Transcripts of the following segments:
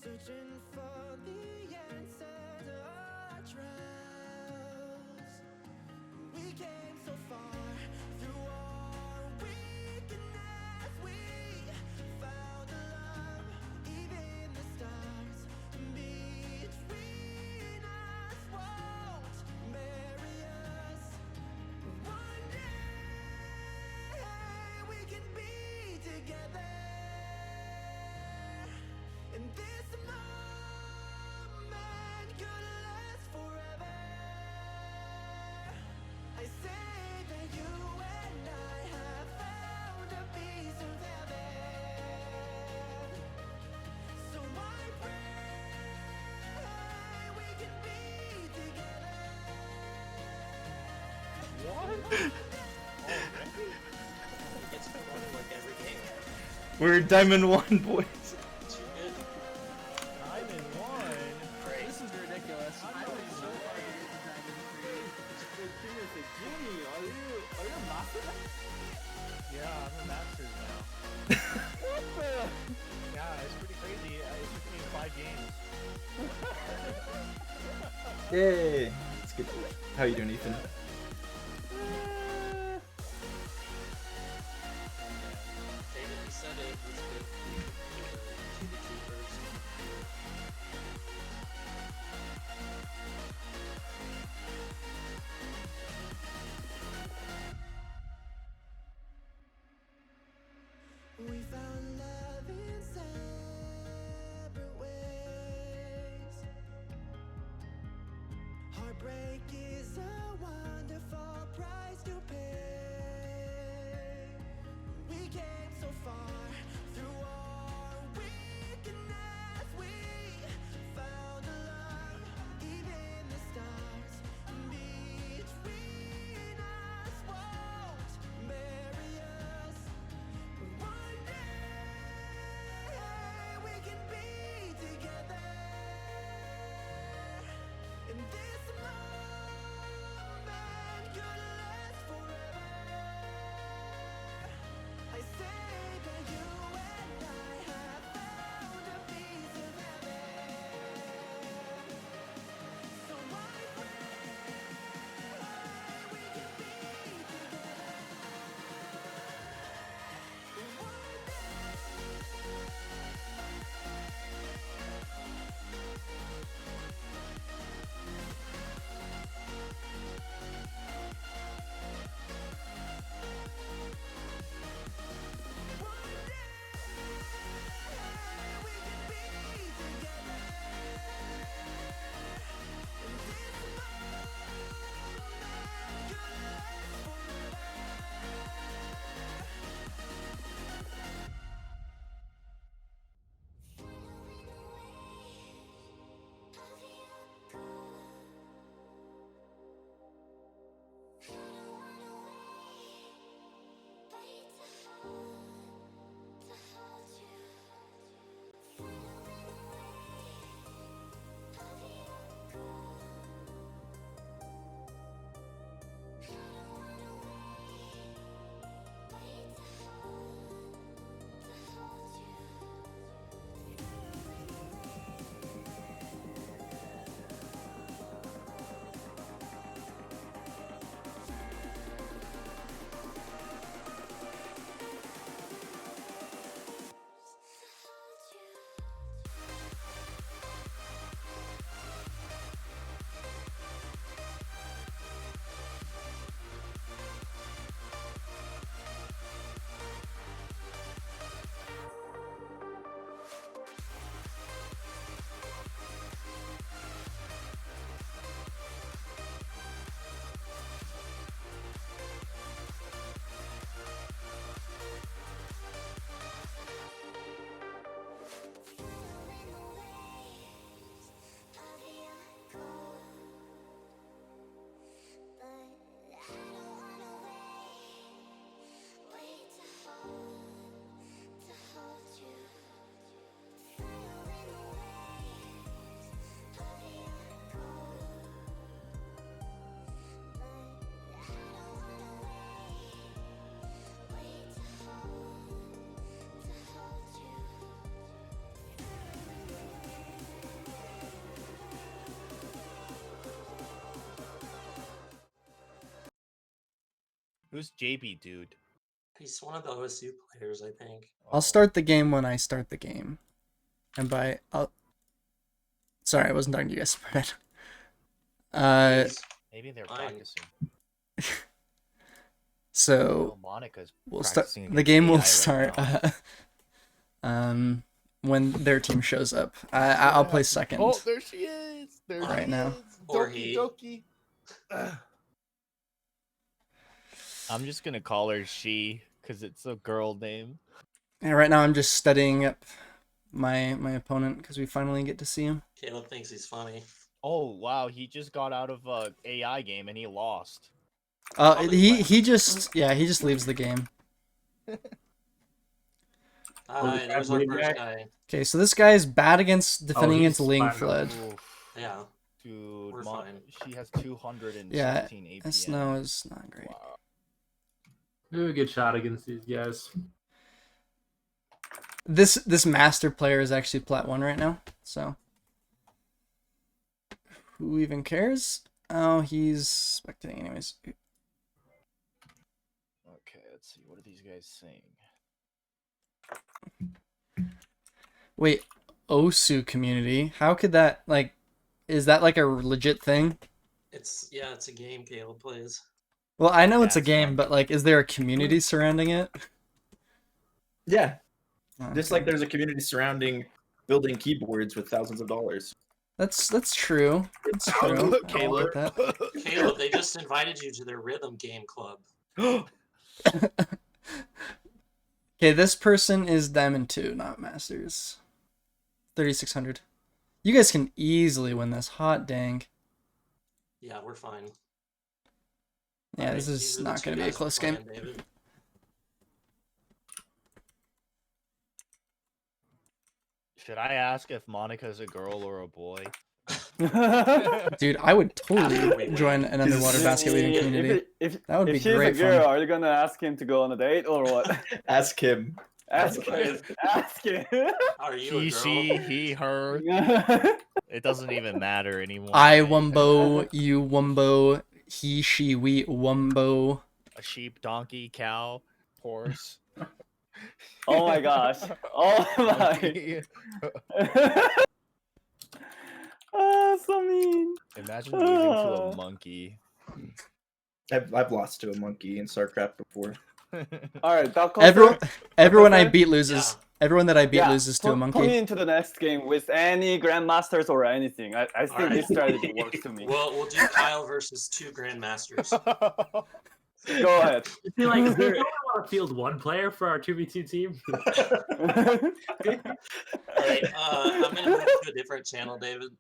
Searching for the answer to our trials. We came so far through our weakness. We found a love, even the stars between us won't bury us. One day we can be together. And this moment could last forever. I say that you and I have found a piece of heaven. So I pray we can be together. It gets promoted like every game. We're Diamond 1, boys. Diamond 1? Great. This is ridiculous. I'm going so far to get to Diamond 3. Jimmy, are you a master? Yeah, I'm a master now. What the? Yeah, it's pretty crazy. It took me 5 games. Yay! It's good. How you doing, Ethan? David said it was good to the troopers. We found love in separate ways. Heartbreak is a one Who's JB, dude? He's one of the OSU players, I think. I'll start the game when I start the game. And sorry, I wasn't talking to you guys. He's Maybe they're fine. practicing. So Monica's we'll start. practicing The against game will AI right start now. when their team shows up. I'll play second. Oh, there she is. There Right she now. is. Or Doki he. Doki. I'm just gonna call her she because it's a girl name. And right now I'm just studying up my opponent because we finally get to see him. Caleb thinks he's funny. Oh wow, he just got out of a AI game and he lost. He just leaves the game. Hi, there's our first guy. Okay, so this guy is bad against defending against he's Ling fine. Flood. Oof, Yeah. dude, We're fine. she has 216 Yeah, APM. Snow is not great. Wow. Do a good shot against these guys. This master player is actually plat 1 right now, so who even cares? Oh, he's spectating anyways. Okay, let's see. What are these guys saying? Wait, Osu community? How could that, like, is that like a legit thing? It's a game Caleb plays. Well, I know it's a it's game, fun. but like, is there a community surrounding it? Yeah, Oh, just like there's a community surrounding building keyboards with thousands of dollars. that's true. That's true. I Caleb. get that. Caleb, they just invited you to their rhythm game club. Okay, this person is Diamond 2, not Masters. 3,600. You guys can easily win this. Hot dang. Yeah, we're fine. Yeah, Alright, this these is are the not two going to be a guys we're close game. playing, David. Should I ask if Monica's a girl or a boy? Dude, I would After we totally win. join an underwater basket weaving community. That would be if she's great a girl, fun. are you gonna ask him to go on a date or what? Ask him. ask him. Ask him. Are you He, a girl? she, he, her. It doesn't even matter anymore. I wumbo, you wumbo, he, she, we wumbo. A sheep, donkey, cow, horse. Oh my gosh. Oh my. monkey. Oh, so mean. Imagine losing to a monkey. I've lost to a monkey in StarCraft before. All right, Dark Everyone I okay. beat loses. Everyone that I beat loses to a Put me monkey. into the next game with any grandmasters or anything. I think Alright. this strategy works to me. We'll do Kyle versus 2 grandmasters. Go ahead. I feel like is there want to field one player for our 2v2 team? Alright, I'm gonna move to a different channel, David.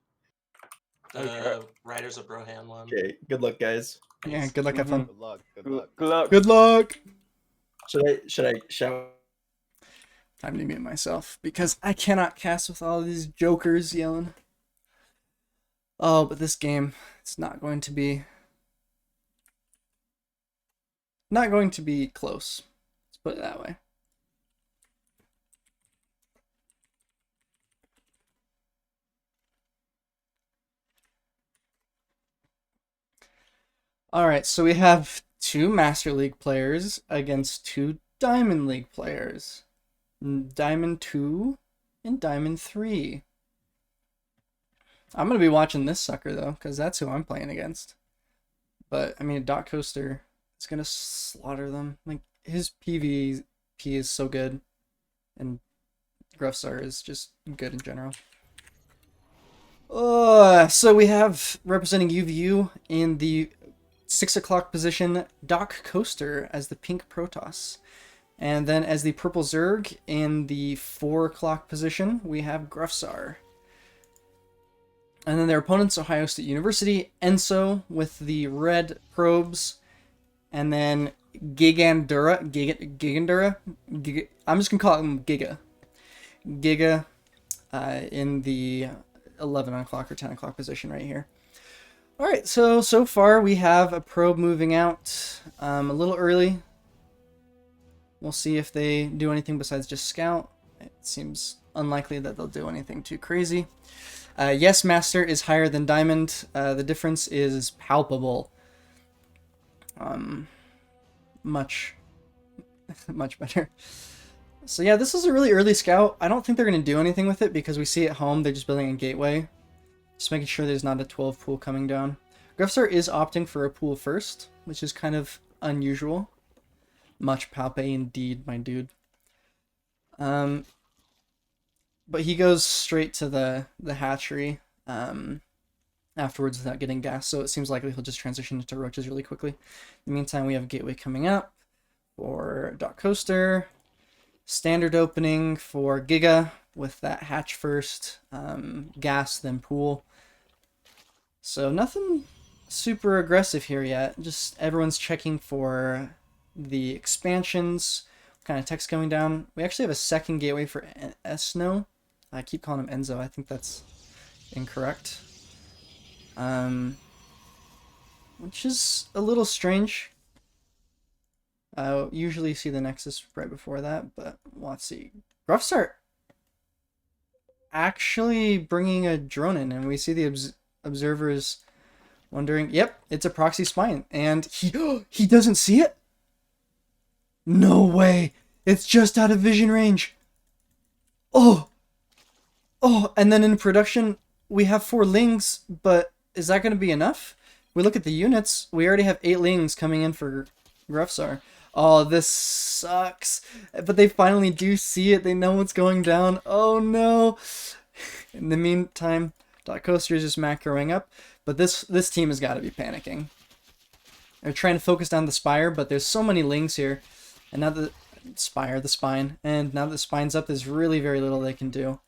The Riders of Brohan one. Okay, good luck, guys. Yeah, good luck, have fun. Good luck. Good luck. Good luck. Good luck! Should I shout? Time to mute myself because I cannot cast with all these jokers yelling. Oh, but this game, it's not going to be close. Let's put it that way. All right, so we have 2 Master League players against 2 Diamond League players. Diamond 2 and Diamond 3. I'm going to be watching this sucker, though, because that's who I'm playing against. But, I mean, Dot Coaster is going to slaughter them. Like, his PvP is so good. And Gruffsar is just good in general. So we have, representing UVU in the 6 o'clock position, Doc Coaster as the pink Protoss. And then as the purple Zerg in the 4 o'clock position, we have Gruffsar. And then their opponents, Ohio State University, Enso with the red probes. And then Gigandura, I'm just going to call him Giga. Giga in the 11 o'clock or 10 o'clock position right here. Alright, so far we have a probe moving out a little early. We'll see if they do anything besides just scout. It seems unlikely that they'll do anything too crazy. Yes, Master is higher than Diamond. The difference is palpable. much, much better. So yeah, this is a really early scout. I don't think they're going to do anything with it because we see at home they're just building a gateway. Just making sure there's not a 12 pool coming down. Grefstar is opting for a pool first, which is kind of unusual. Much palpe indeed, my dude. But he goes straight to the hatchery afterwards without getting gas, so it seems likely he'll just transition into roaches really quickly. In the meantime, we have gateway coming up for Dot Coaster. Standard opening for Giga with that hatch first, gas, then pool. So nothing super aggressive here yet. Just everyone's checking for the expansions. What kind of text coming down? We actually have a second gateway for Esno. I keep calling him Enzo. I think that's incorrect. Which is a little strange. Usually see the Nexus right before that, but let's see. Gruffstart actually bringing a drone in, and we see the observers wondering, yep, it's a proxy spine, and he doesn't see it? No way! It's just out of vision range! Oh, and then in production, we have 4 lings, but is that going to be enough? We look at the units, we already have 8 lings coming in for Gruffstar. Oh, this sucks. But they finally do see it. They know what's going down. Oh no. In the meantime, Dot Coaster is just macroing up. But this team has got to be panicking. They're trying to focus down the Spire, but there's so many lings here. And now the spine. And now that the spine's up, there's really very little they can do.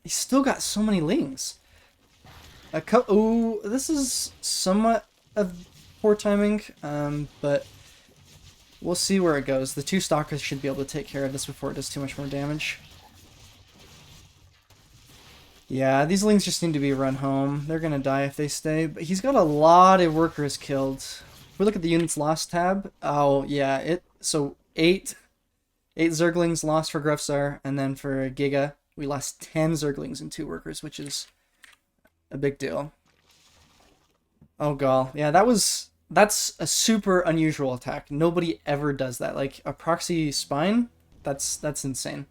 He's still got so many lings. Ooh, this is somewhat of poor timing, but we'll see where it goes. The 2 stalkers should be able to take care of this before it does too much more damage. Yeah, these lings just need to be run home. They're gonna die if they stay, but he's got a lot of workers killed. If we look at the units lost tab, oh yeah, so 8 Zerglings lost for Gruffstar, and then for Giga, we lost 10 Zerglings and 2 workers, which is a big deal. Oh god, yeah, that's a super unusual attack. Nobody ever does that. Like a proxy spine, that's insane.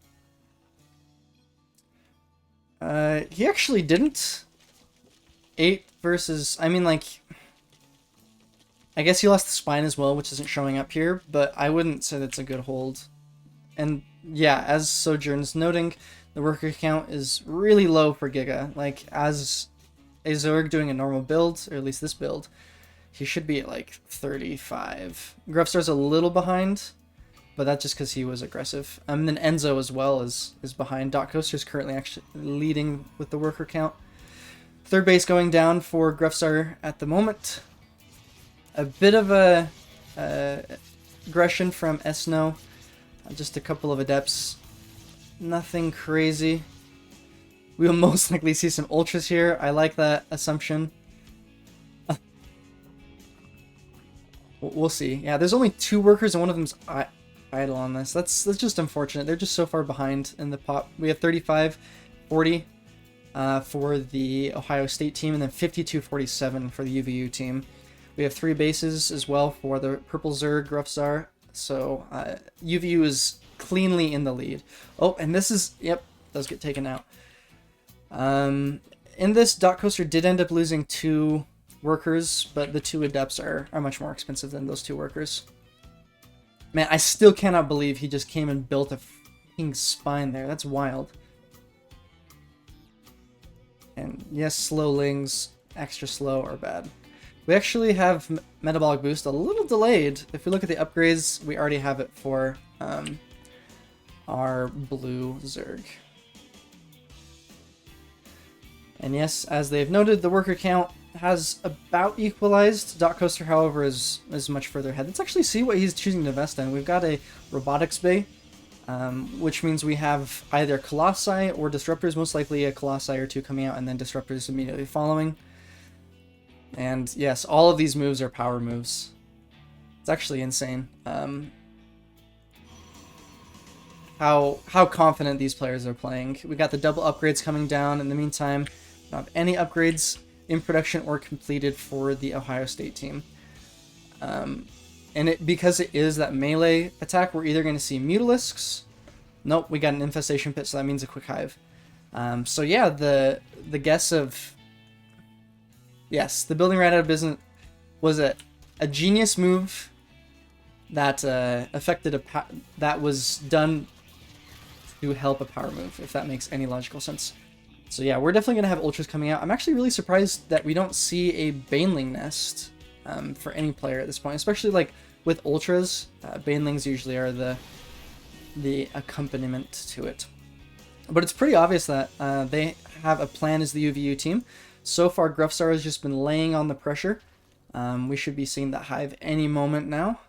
He actually didn't. 8 versus, I mean, like, I guess he lost the spine as well, which isn't showing up here, but I wouldn't say that's a good hold. And yeah, as Sojourn's noting, the worker count is really low for Giga. Like, as a Zerg doing a normal build, or at least this build, he should be at like 35. Gruffstar's a little behind, but that's just because he was aggressive. And then Enzo as well is behind. Dot Coaster's currently actually leading with the worker count. Third base going down for Gruffstar at the moment. A bit of a aggression from Esno. Just a couple of adepts. Nothing crazy. We will most likely see some ultras here. I like that assumption. We'll see. Yeah, there's only 2 workers and one of them's idle on this. That's just unfortunate. They're just so far behind in the pop. We have 35-40 for the Ohio State team, and then 52-47 for the UVU team. We have 3 bases as well for the Purple Zerg Gruffstar. So UVU is cleanly in the lead. Oh, and this is, yep, does get taken out. In this, Dot Coaster did end up losing 2 workers, but the 2 adepts are much more expensive than those 2 workers. Man, I still cannot believe he just came and built a fucking spine there. That's wild. And yes, slow lings, extra slow, are bad. We actually have Metabolic Boost a little delayed. If we look at the upgrades, we already have it for our blue Zerg. And yes, as they've noted, the worker count has about equalized. Dot Coaster, however, is much further ahead. Let's actually see what he's choosing to invest in. We've got a Robotics Bay, which means we have either Colossi or Disruptors, most likely a Colossi or 2 coming out, and then Disruptors immediately following. And yes, all of these moves are power moves. It's actually insane. How confident these players are playing. We got the double upgrades coming down. In the meantime, we don't have any upgrades in production or completed for the Ohio State team. and because it is that melee attack, we're either going to see Mutalisks. Nope, we got an Infestation Pit, so that means a Quick Hive. So yeah, the guess of... Yes, the building right out of business was a genius move that affected that was done to help a power move, if that makes any logical sense. So yeah, we're definitely going to have Ultras coming out. I'm actually really surprised that we don't see a Baneling nest for any player at this point, especially like with Ultras. Banelings usually are the accompaniment to it. But it's pretty obvious that they have a plan as the UVU team. So far, Gruffstar has just been laying on the pressure. We should be seeing that Hive any moment now.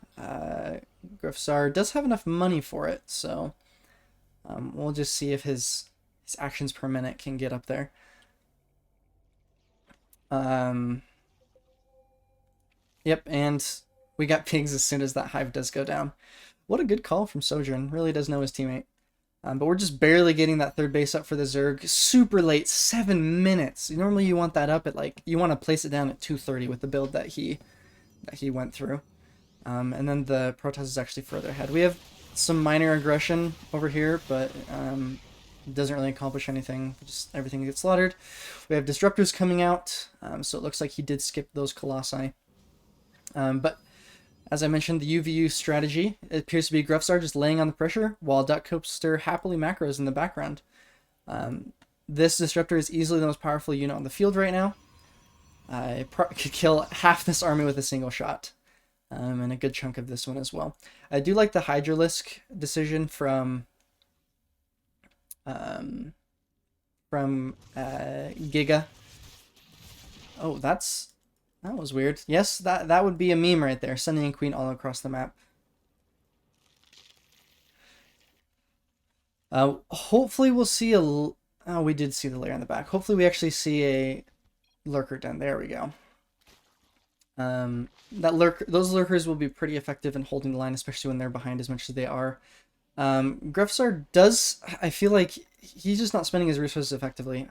Gruffstar does have enough money for it, so we'll just see if his actions per minute can get up there. Yep, and we got pigs as soon as that Hive does go down. What a good call from Sojourn. Really does know his teammate. But we're just barely getting that third base up for the Zerg. Super late, 7 minutes. Normally you want that up at like, you want to place it down at 2:30 with the build that he went through. And then the Protoss is actually further ahead. We have some minor aggression over here, but it doesn't really accomplish anything. Just everything gets slaughtered. We have Disruptors coming out, so it looks like he did skip those Colossi. But as I mentioned, the UVU strategy, it appears to be Gruffstar just laying on the pressure, while Duck Coaster happily macros in the background. This Disruptor is easily the most powerful unit on the field right now. It could kill half this army with a single shot, and a good chunk of this one as well. I do like the Hydralisk decision from Giga. Oh, that was weird. Yes, that would be a meme right there. Sending a queen all across the map. Hopefully we'll see a... Oh, we did see the layer in the back. Hopefully we actually see a lurker den. There we go. Those lurkers will be pretty effective in holding the line, especially when they're behind as much as they are. Gruffstar does... I feel like he's just not spending his resources effectively.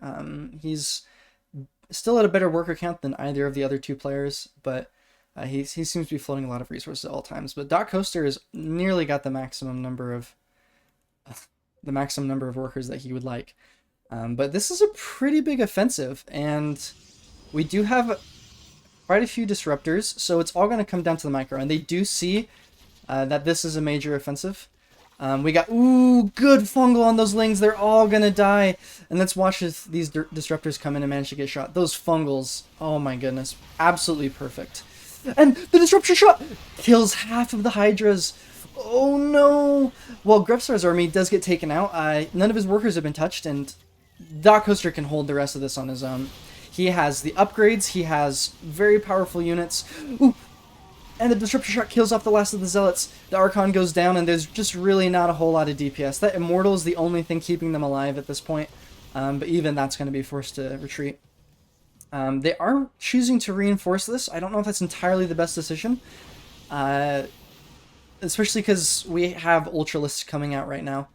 He's still at a better worker count than either of the other two players, but he seems to be floating a lot of resources at all times. But Doc Coaster has nearly got the maximum number of workers that he would like. But this is a pretty big offensive, and we do have quite a few disruptors, so it's all going to come down to the micro, and they do see that this is a major offensive. We got, ooh, good fungal on those lings. They're all going to die. And let's watch if these disruptors come in and manage to get shot. Those fungals, oh my goodness, absolutely perfect. And the disruption shot kills half of the Hydras. Oh no. Well, Gruffstar's army does get taken out. None of his workers have been touched, and Doc Coaster can hold the rest of this on his own. He has the upgrades. He has very powerful units. Ooh. And the Disruptor Shot kills off the last of the Zealots. The Archon goes down, and there's just really not a whole lot of DPS. That Immortal is the only thing keeping them alive at this point. But even that's going to be forced to retreat. They are choosing to reinforce this. I don't know if that's entirely the best decision. Especially because we have Ultralists coming out right now.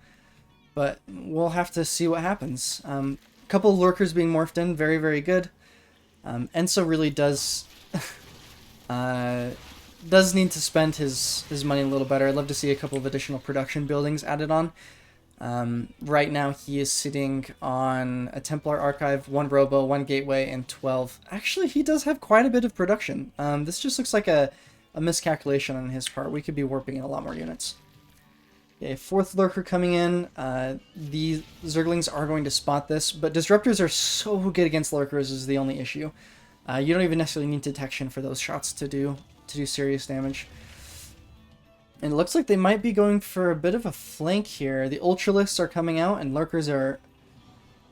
But we'll have to see what happens. A couple of Lurkers being morphed in, very, very good. Enso really does... does need to spend his money a little better. I'd love to see a couple of additional production buildings added on. Right now he is sitting on a Templar Archive, 1 Robo, 1 Gateway, and 12. Actually, he does have quite a bit of production. This just looks like a miscalculation on his part. We could be warping in a lot more units. Okay, 4th Lurker coming in. The Zerglings are going to spot this, but Disruptors are so good against Lurkers is the only issue. You don't even necessarily need detection for those shots to do serious damage. And it looks like they might be going for a bit of a flank here. The Ultralists are coming out, and Lurkers are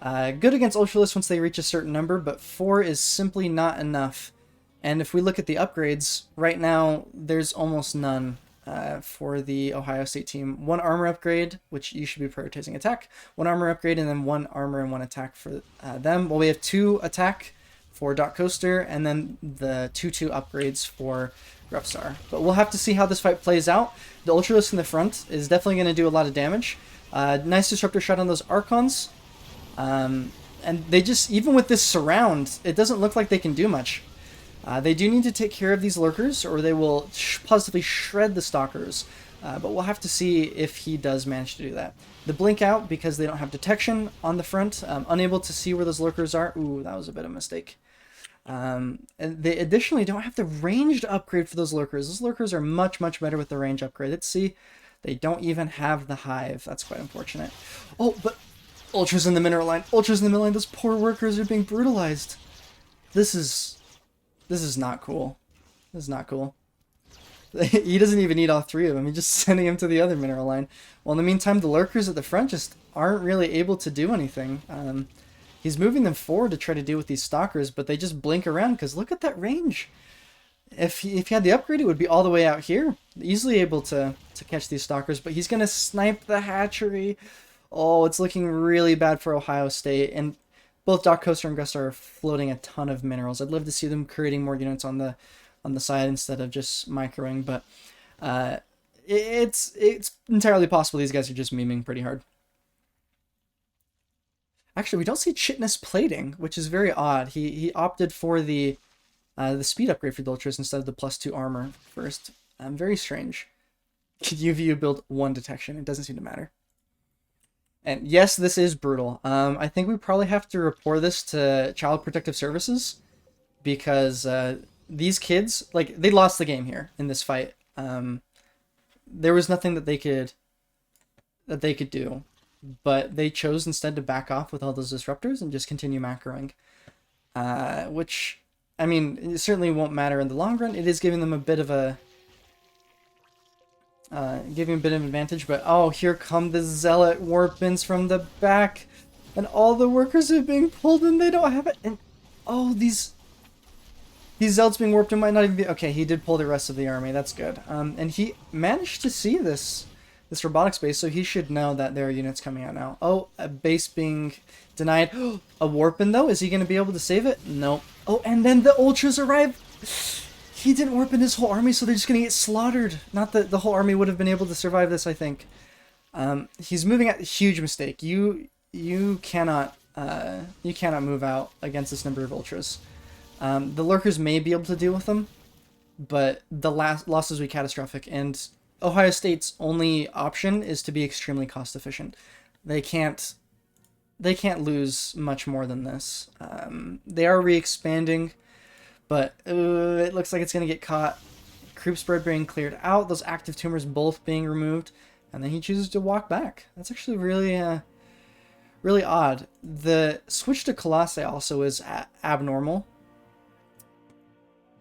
good against Ultralists once they reach a certain number, but 4 is simply not enough. And if we look at the upgrades, right now there's almost none for the Ohio State team. 1 armor upgrade, which you should be prioritizing attack, 1 armor upgrade, and then 1 armor and 1 attack for them. Well, we have 2 attack for Doc Coaster, and then the 2/2 upgrades for Gruffstar. But we'll have to see how this fight plays out. The Ultralist in the front is definitely going to do a lot of damage. Nice Disruptor shot on those Archons. And they just, even with this surround, it doesn't look like they can do much. They do need to take care of these lurkers, or they will positively shred the stalkers. But we'll have to see if he does manage to do that. The blink out, because they don't have detection on the front, unable to see where those lurkers are. Ooh, that was a bit of a mistake. And they additionally don't have the ranged upgrade for those lurkers. Those lurkers are much, much better with the range upgrade. Let's see. They don't even have the hive. That's quite unfortunate. Oh, but Ultra's in the mineral line. Ultra's in the middle line. Those poor workers are being brutalized. This is not cool. This is not cool. He doesn't even need all three of them. He's just sending him to the other mineral line. Well, in the meantime, the lurkers at the front just aren't really able to do anything. He's moving them forward to try to deal with these stalkers, but they just blink around because look at that range. If he had the upgrade, it would be all the way out here. Easily able to catch these stalkers, but he's going to snipe the hatchery. Oh, it's looking really bad for Ohio State. And both Doc Coaster and Gus are floating a ton of minerals. I'd love to see them creating more units on the side instead of just microing, but it's entirely possible these guys are just memeing pretty hard. Actually, we don't see Chitness plating, which is very odd. He opted for the speed upgrade for the Ultras instead of the +2 armor first. Very strange. Could UVU build 1 detection? It doesn't seem to matter. And yes, this is brutal. I think we probably have to report this to Child Protective Services because these kids, like, they lost the game here in this fight. There was nothing that they could do, but they chose instead to back off with all those disruptors and just continue macroing. Which, I mean, it certainly won't matter in the long run. It is giving them a bit of a advantage, but oh, here come the Zealot warp bins from the back, and all the workers are being pulled and they don't have it. And oh, these Zealots being warped in might not even be okay. He did pull the rest of the army. That's good. And he managed to see this robotics base, so he should know that there are units coming out now. Oh, a base being denied. A warpin though, is he going to be able to save it? Nope. Oh, and then the Ultras arrive. He didn't warp in his whole army, so they're just going to get slaughtered. Not that the whole army would have been able to survive this, I think. He's moving at a huge mistake. You cannot move out against this number of Ultras. The lurkers may be able to deal with them, but the losses will be catastrophic, and Ohio State's only option is to be extremely cost efficient. They can't lose much more than this. They are re-expanding, but it looks like it's going to get caught. Creep spread being cleared out, those active tumors both being removed, and then he chooses to walk back. That's actually really really odd. The switch to Colossi also is abnormal.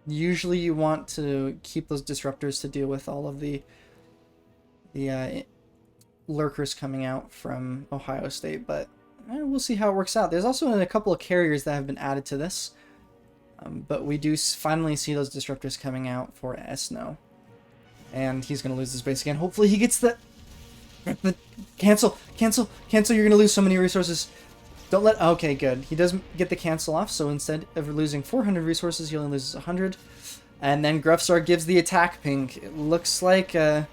Usually you want to keep those disruptors to deal with all of the lurkers coming out from Ohio State, but we'll see how it works out. There's also a couple of carriers that have been added to this, but we do finally see those disruptors coming out for Esno, and he's going to lose his base again. Hopefully he gets the cancel. You're going to lose so many resources. Don't let... Okay, good. He does get the cancel off, so instead of losing 400 resources, he only loses 100. And then Gruffstar gives the attack pink. It looks like they're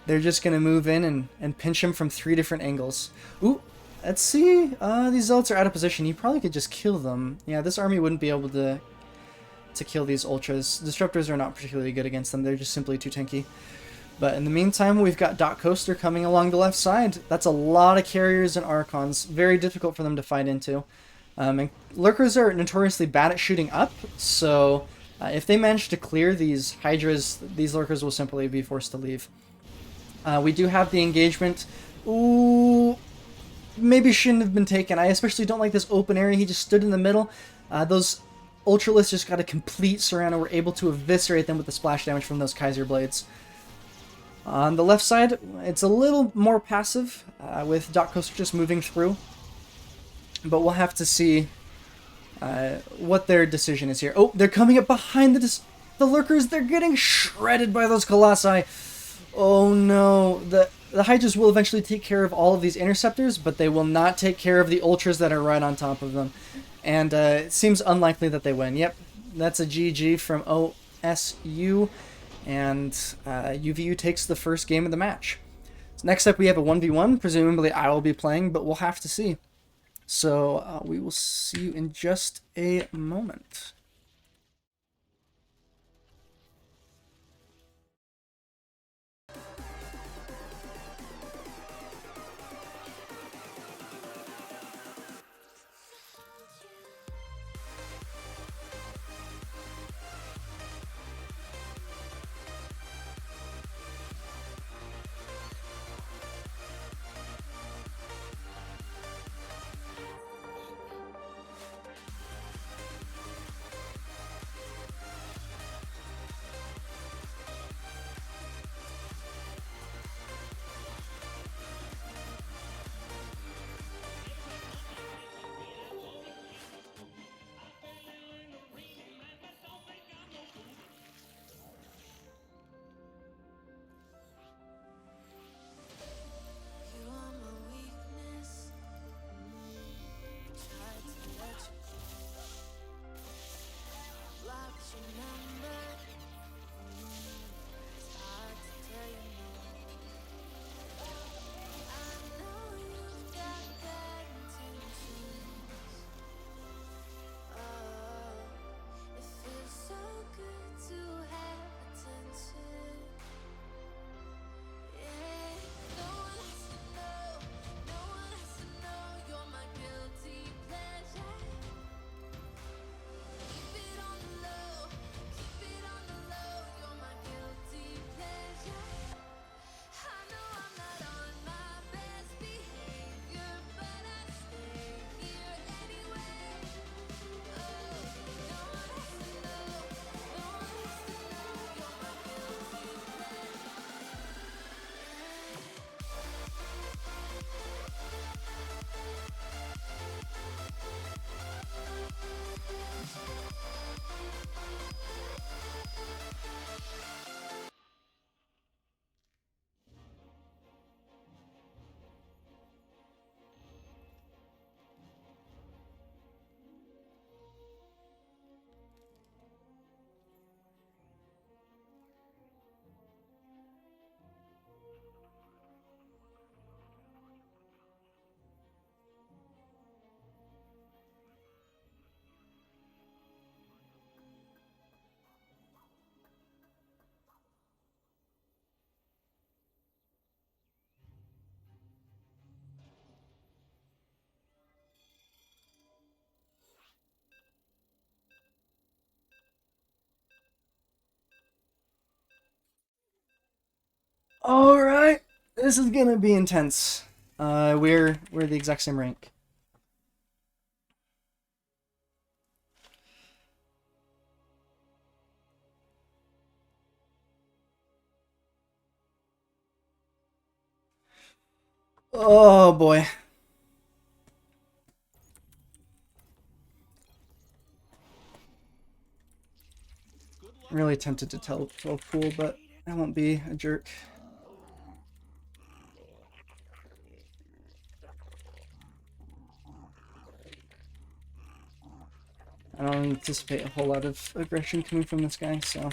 just going to move in and pinch him from 3 different angles. Ooh, let's see. These Zealots are out of position. He probably could just kill them. Yeah, this army wouldn't be able to kill these Ultras. Disruptors are not particularly good against them. They're just simply too tanky. But in the meantime, we've got Doc Coaster coming along the left side. That's a lot of carriers and Archons. Very difficult for them to fight into. And lurkers are notoriously bad at shooting up, so if they manage to clear these Hydras, these lurkers will simply be forced to leave. We do have the engagement. Ooh, maybe shouldn't have been taken. I especially don't like this open area. He just stood in the middle. Those Ultralists just got a complete surround and were able to eviscerate them with the splash damage from those Kaiser Blades. On the left side, it's a little more passive, with Doc Coaster just moving through. But we'll have to see what their decision is here. Oh, they're coming up behind the lurkers. They're getting shredded by those Colossi. Oh no. The Hydras will eventually take care of all of these interceptors, but they will not take care of the Ultras that are right on top of them. And it seems unlikely that they win. Yep, that's a GG from OSU. And UVU takes the first game of the match. So next up we have a 1v1. Presumably I will be playing, but we'll have to see. So we will see you in just a moment. All right, this is gonna be intense. We're the exact same rank. Oh boy. I'm really tempted to tell pool, but I won't be a jerk. I don't anticipate a whole lot of aggression coming from this guy, so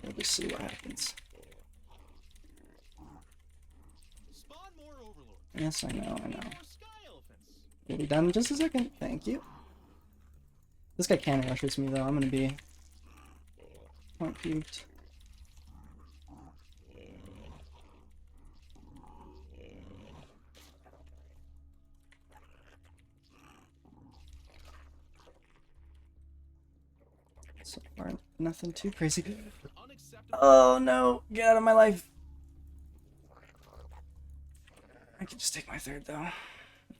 we'll just see what happens. Yes, I know. We'll be done in just a second. Thank you. This guy can rush with me, though. I'm gonna be point puked. So far, nothing too crazy. Oh no! Get out of my life! I can just take my third, though.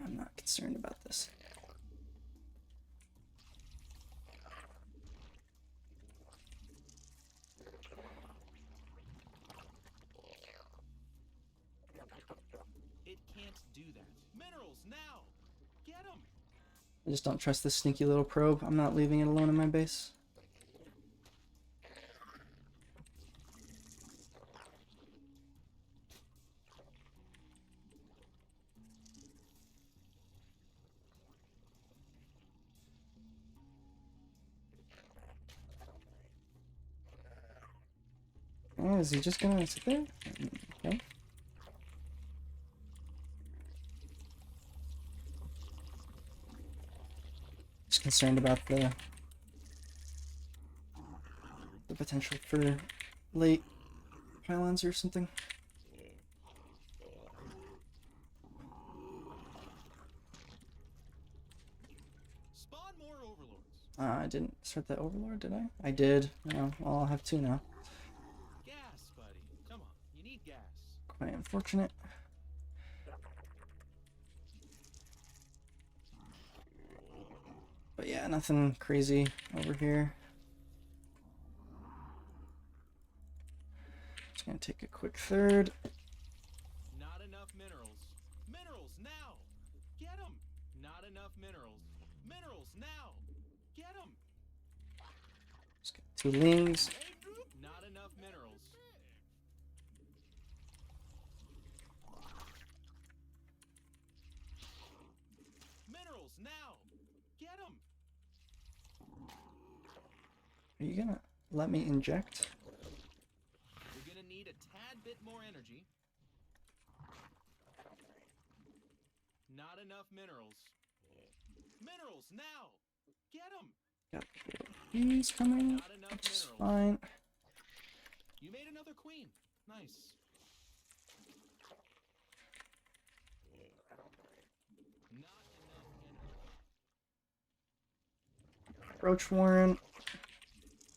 I'm not concerned about this. It can't do that. Minerals now. Get 'em. I just don't trust this sneaky little probe. I'm not leaving it alone in my base. Oh, is he just gonna sit there? Okay. Just concerned about the potential for late pylons or something. Spawn more overlords. I didn't start that overlord, did I? I did. Oh, well, I'll have two now. Gas, buddy. Come on. You need gas. Quite unfortunate. But yeah, nothing crazy over here. Just gonna take a quick third. Not enough minerals. Minerals now. Get 'em. Not enough minerals. Minerals now. Get 'em. Just got two lings. Not enough minerals. Minerals now. Get 'em. Are you gonna let me inject? You're gonna need a tad bit more energy. Not enough minerals. Minerals now. Get 'em. Got these coming. Not enough Which is minerals. fine. You made another queen. Nice. Not enough energy. Roach Warren.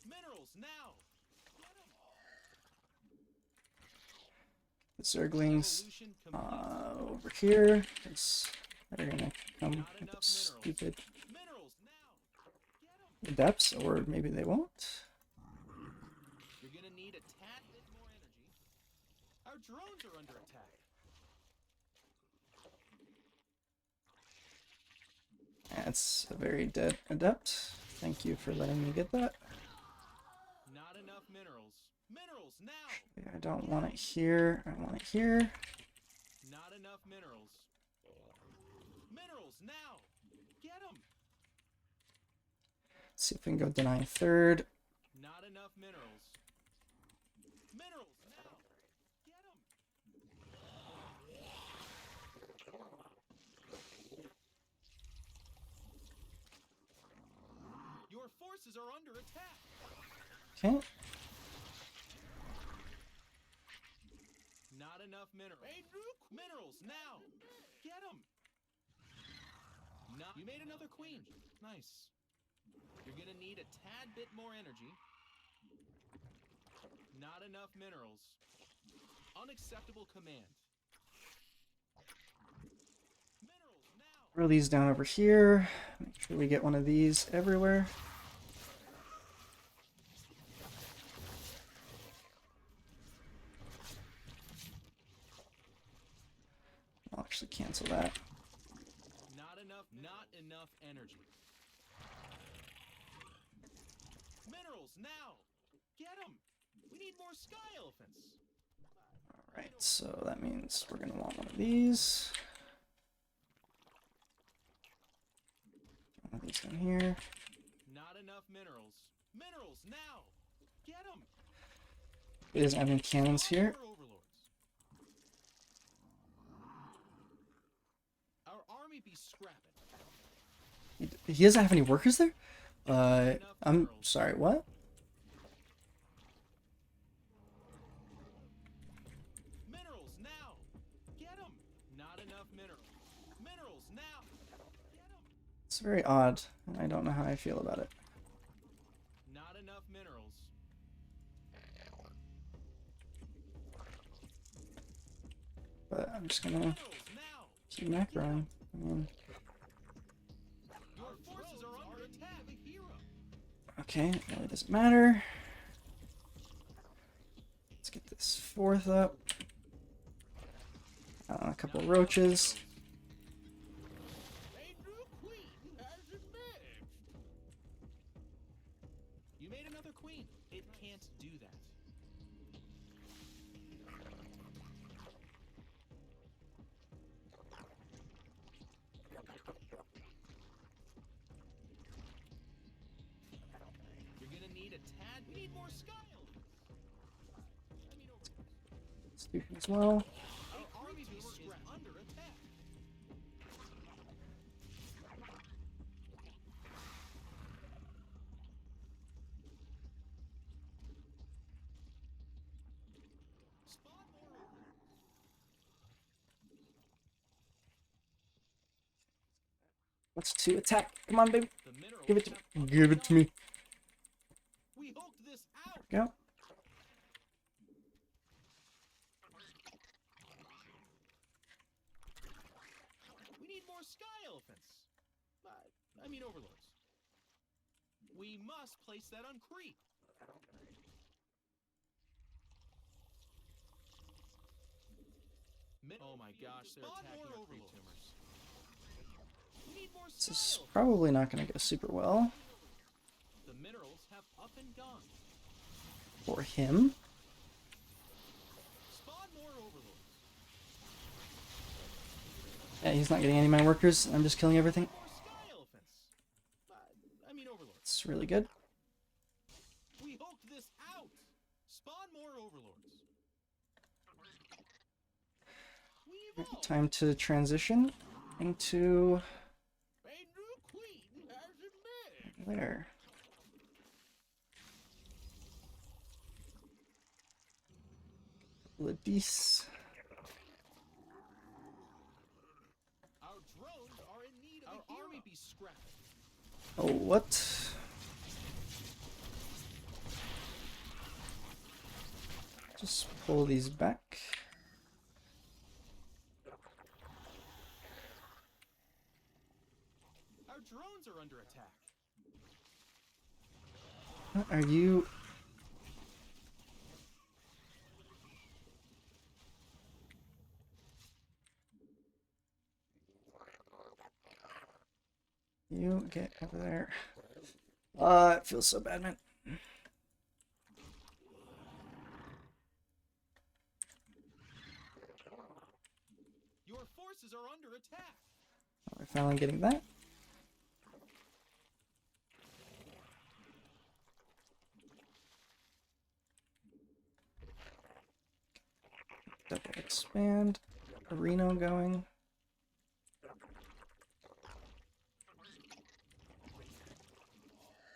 Minerals now. Get 'em. The Zerglings Evolution complete. over here. They're gonna come Not with enough those stupid Minerals now. Get 'em. depths, or maybe they won't. You're gonna need a tad bit more energy. Our drones are under attack. That's a very dead adept. Thank you for letting me get that. Not enough minerals. Minerals now. I don't want it here. I want it here. Not enough minerals. Minerals now. Get 'em. Let's see if we can go deny third. Not enough minerals. Minerals now. Get 'em. Your forces are under attack. Okay. Not enough minerals. Minerals now. Get 'em. You made another queen. Nice. You're gonna need a tad bit more energy. Not enough minerals. Unacceptable command. Minerals now. Throw these down over here. Make sure we get one of these everywhere. I'll actually cancel that. Not enough energy. Minerals now. Get them. We need more sky elephants. Alright, so that means we're going to want one of these. One of these down here. Not enough minerals. Minerals now. Get them. He doesn't have any cannons here. Our army be scrapping. He doesn't have any workers there? I'm sorry, what? Minerals now. Get them. Not enough minerals. Minerals now. Get them. It's very odd. I don't know how I feel about it. Not enough minerals. But I'm just gonna Minerals now. keep macroing. I mean, Your forces are under attack. A hero. okay, it really doesn't matter. Let's get this fourth up. A couple of roaches. A new queen has emerged. You made another queen. It can't do that. You're gonna need a tad. We need more sky elements. I mean, Let's do it as well. our army is under attack. Spawn more over. Let's to attack. Come on, baby. The minerals Give it to have me. Give it to me. We hooked this out. Go. We need more sky elephants. I mean overlords. We must place that on creep. Oh my gosh, they're attacking our creep tumors. We need more This sky is elephants. probably not going to go super well The minerals have up and gone. for him. Spawn more overlords. Yeah, he's not getting any of my workers. I'm just killing everything. More sky elephants. I mean overlords. It's really good. We hooked this out. Spawn more overlords. We evolved. Time to transition into A new queen has emerged. there. Ladis. Our drones are in need of our army be scrapped. Oh, what? Just pull these back. Our drones are under attack. What are you? You get over there. It feels so bad, man. Your forces are under attack. We're finally getting that. Double expand. Reno going.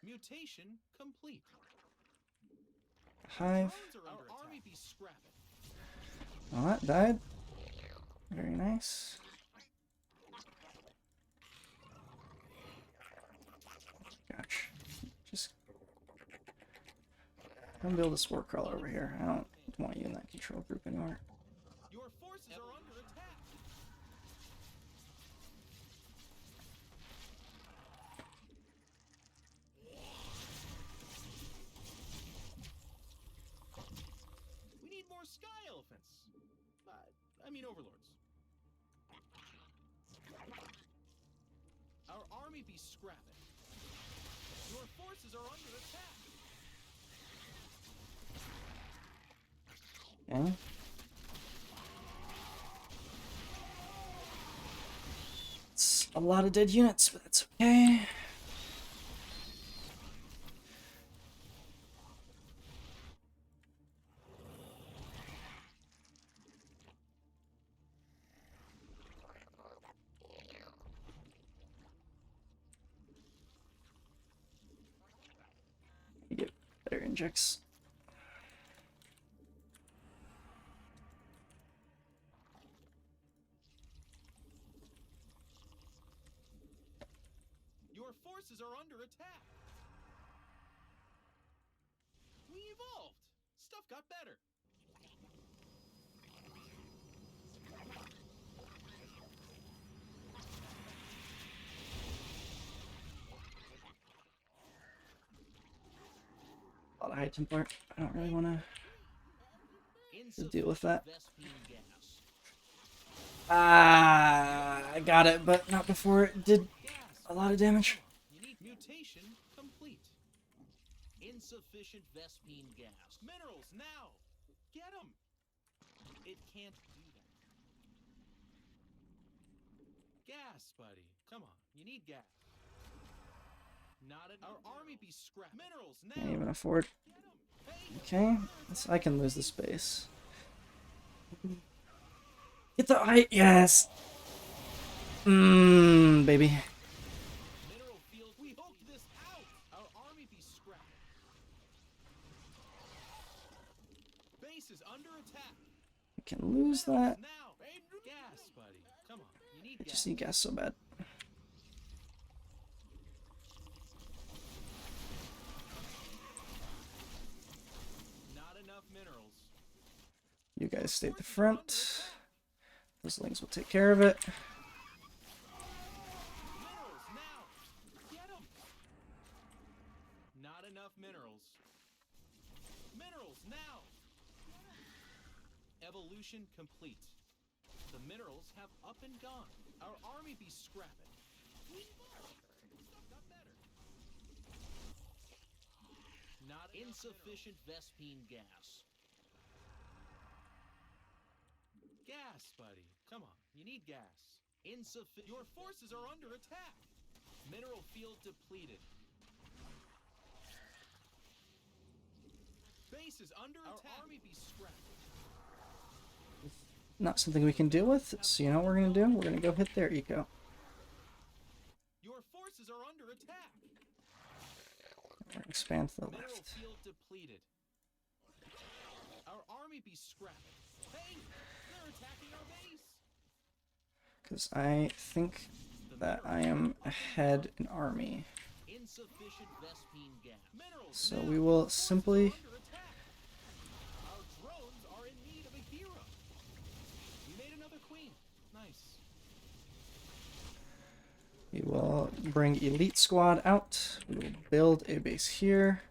Mutation complete. Hive. Drones are under attack. Our army be scrapping. Oh, that died. Very nice. Gosh. Come build a spore crawler over here. I don't want you in that control group anymore. Your forces are under attack. We need more sky elephants. I mean overlords. Our army be scrapping. Your forces are under attack. Okay. It's a lot of dead units, but that's okay. You get better injects. Your forces are under attack. We evolved. Stuff got better. A lot of high Templar. I don't really want to deal with that. Ah, I got it, but not before it did a lot of damage. You need mutation complete. Insufficient Vespine gas. Minerals now. Get them. It can't do that. Gas, buddy. Come on. You need gas. Not our army be scrapped. Minerals now. Can't even afford. Get 'em. Hey. Okay, I can lose the space. Get the height, yes. Baby. Mineral field. We hope this out. Our army be scrapped. Base is under attack. I can lose that. Now. Gas, buddy. Come on. You need I gas. just need gas so bad. Not enough minerals. You guys stay at the front. Those lings will take care of it. Minerals now. Get 'em. Not enough minerals. Minerals now. Evolution complete. The minerals have up and gone. Our army be scrapping. We evolved. Stuff got better. Not insufficient Vespine gas. Gas, buddy. Come on. You need gas. Insufficient. Your forces are under attack. Mineral field depleted. Base is under attack. Our army be scrapped. Not something we can deal with, so you know what we're gonna do? We're gonna go hit their eco. Your forces are under attack. We're gonna expand to the Mineral left. field depleted. Our army be scrapped. Hey, they're attacking our base. Because I think that I am ahead in army. Insufficient Vespine gas. Minerals So now. we will Forces simply are under attack. Our drones are in need of a hero. We made another queen. Nice. we will bring elite squad out. We will build a base here.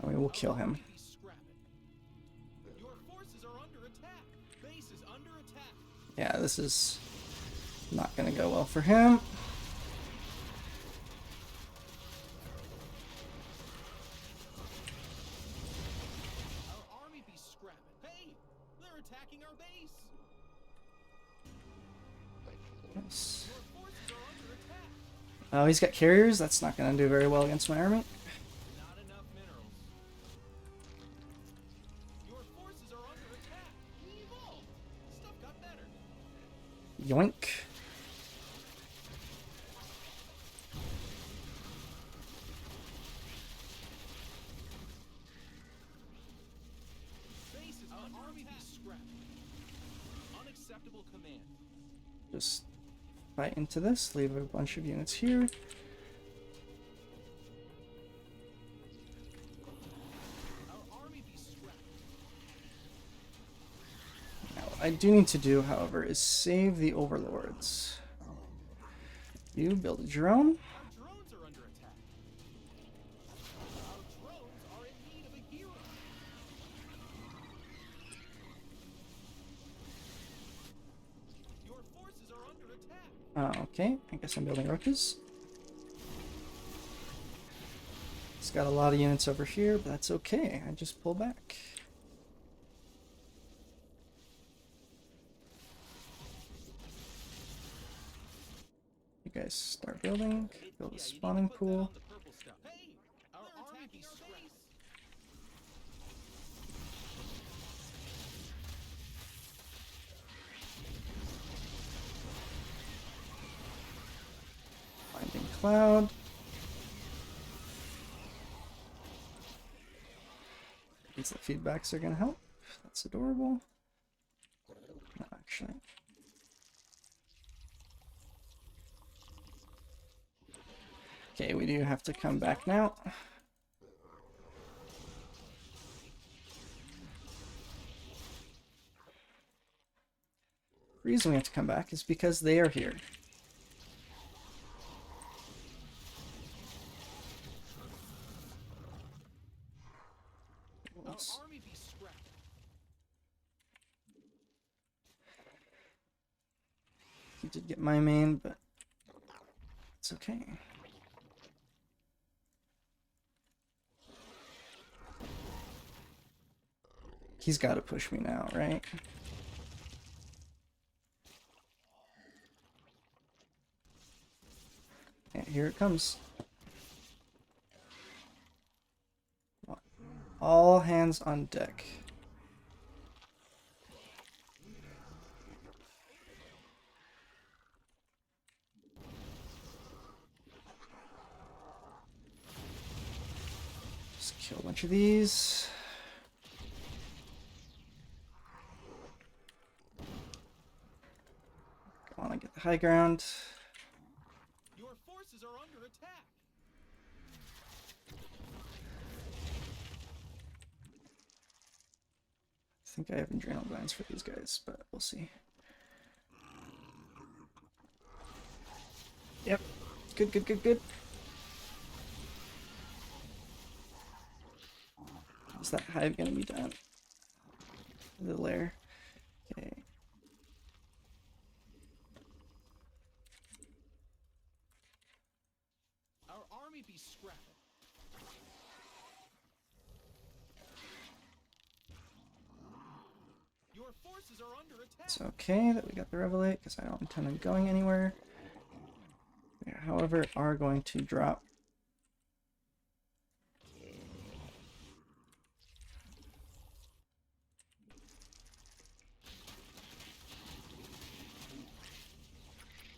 And we will kill him. Be scrapping. Your forces are under attack. Base is under attack. Yeah, this is not gonna go well for him. Our army be scrapping. Hey, they're attacking our base. Yes. Your forces are under attack. Oh, he's got carriers. That's not gonna do very well against my army. Not enough minerals. Your forces are under attack. We evolved. Stuff got better. Yoink. Base is our army be scrapped. Unacceptable command. Just fight into this. Leave a bunch of units here. I do need to do, however, is save the overlords. You build a drone. Our drones are under attack. Our drones are in need of a hero. Your forces are under attack. Okay, I guess I'm building roaches. It's got a lot of units over here, but that's okay. I just pull back. You guys start building. Build a spawning pool. Hey, our army be scrapped. Finding cloud. These feedbacks are gonna help. That's adorable. No, actually. Okay, we do have to come back now. The reason we have to come back is because they are here. Our army be scrapped. He did get my main, but it's okay. He's got to push me now, right? And here it comes. All hands on deck. Just kill a bunch of these. I want to get the high ground. Your forces are under attack. I think I have adrenal glands for these guys, but we'll see. Yep. Good, good, good, good. Is that hive gonna be done? The lair. Okay. Our army be scrapped. Your forces are under attack. It's okay that we got the Revelate, because I don't intend on going anywhere. We, however, are going to drop.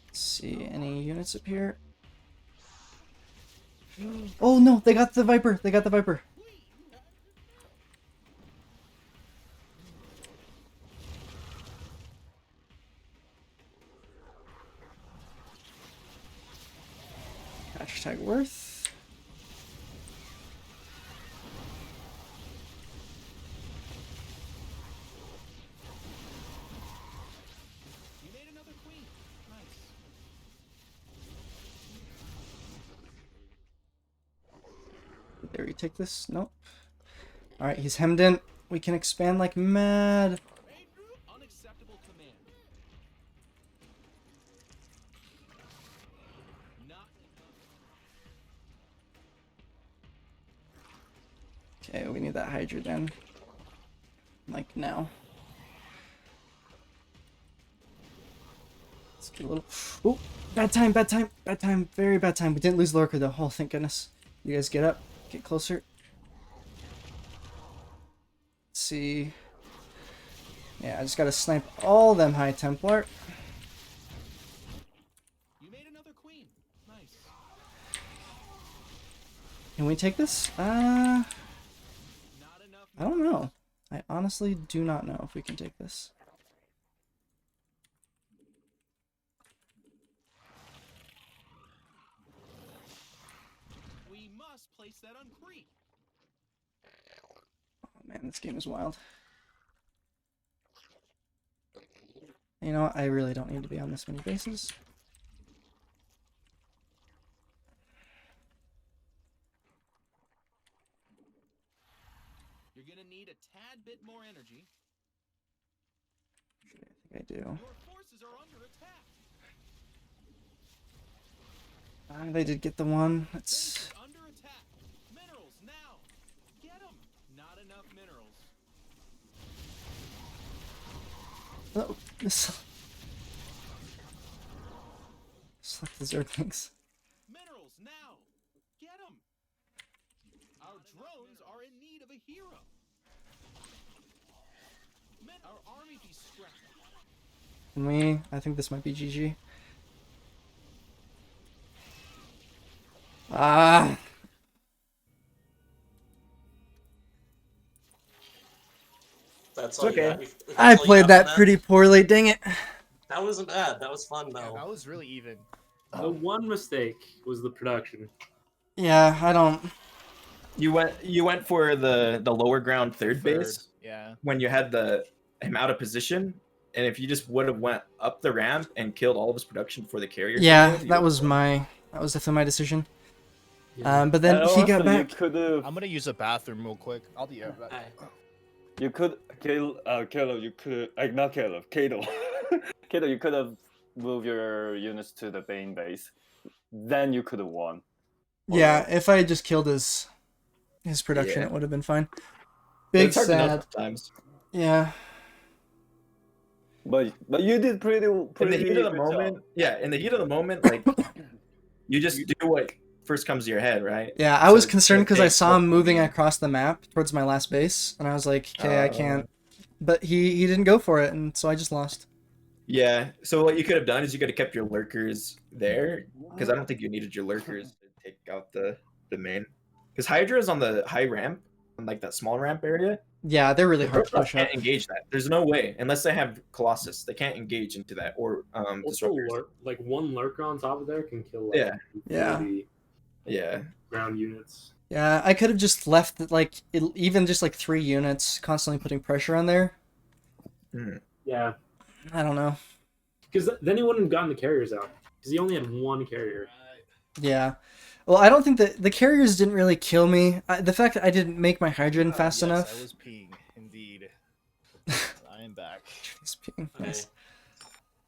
Let's see, any units up here? Oh no, they got the Viper! They got the Viper! Hashtag worth. You made another queen. Nice. Did we take this? Nope. Alright, he's hemmed in. We can expand like mad. Unacceptable command. Not Okay, we need that Hydra then. Like now. Let's get a little. Oh, bad time, bad time, bad time, very bad time. We didn't lose Lorca though. Oh, thank goodness. You guys get up, get closer. Let's see. Yeah, I just gotta snipe all them High Templar. You made another queen. Nice. Can we take this? Not enough. I don't know. I honestly do not know if we can take this. We must place that on Crete. Oh man, this game is wild. You know what? I really don't need to be on this many bases. You're gonna need a tad bit more energy. I think I do. Your forces are under attack. They did get the one. That's... Base is under attack. Minerals now. Get them. Not enough minerals. Oh, this... Select the Zerglings. Minerals now. Get them. Our drones are in need of a hero. Our army be scrapped. Can we? I think this might be GG. Ah! That's all It's you okay. got. I That's all you played got that on pretty poorly, dang it. That wasn't bad. That was fun Yeah, though. that was really even. The one mistake was the production. Yeah, I don't... You went for the lower ground third base Yeah. when you had him out of position, and if you just would have went up the ramp and killed all of his production before the carrier. Yeah, that was definitely my decision. But then And he got also back. You could have. I'm gonna use a bathroom real quick. I'll be right back. Alright. You could Caleb. You could not Caleb. Kato. Kato, you could have moved your units to the main base. Then you could have won. Yeah, if I had just killed his production, Yeah. it would have been fine. But Big it's hard to know sad. sometimes. Yeah. But you did pretty. In the heat of the good moment, job. yeah, in the heat of the moment, like you just do what first comes to your head, right? Yeah, I So was it's concerned gonna because I take saw him multiple moving games. across the map towards my last base, and I was like, okay, I Uh, can't. But he didn't go for it, and so I just lost. Yeah. So what you could have done is you could have kept your lurkers there, because I don't think you needed your lurkers to take out the main. Because Hydra is on the high ramp, on like that small ramp area. Yeah, they're really The hard to Protoss push up. can't engage that. There's no way unless they have Colossus. They can't engage into that or Also, disruptors. like one lurker on top of there can kill like Yeah. Yeah. 40 Yeah. ground units. Yeah, I could have just left like even just like 3 units, constantly putting pressure on there. Yeah, I don't know. because then he wouldn't have gotten the carriers out. Because he only had one carrier. Yeah. Well, I don't think that the carriers didn't really kill me. The fact that I didn't make my hydrogen fast yes, enough. I was peeing, indeed. I am back. Just peeing. Okay. Nice.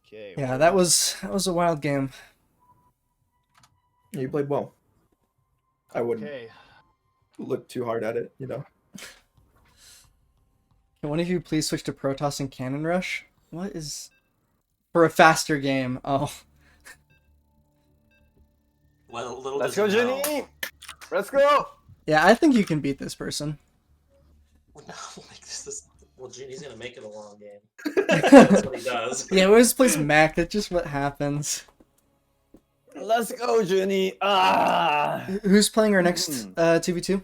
Okay. Yeah, well, that was a wild game. You played well. I wouldn't Okay. look too hard at it, you know. Can one of you please switch to Protoss and Cannon Rush? What is for a faster game? Oh, Well, little Let's does go, he know- Jenny. Let's go. yeah, I think you can beat this person. No, like this is. Well, Genie's gonna make it a long game. That's what he does. Yeah, we always plays Mac. That's just what happens. Let's go, Jenny. Ah. Who's playing our next 2v2?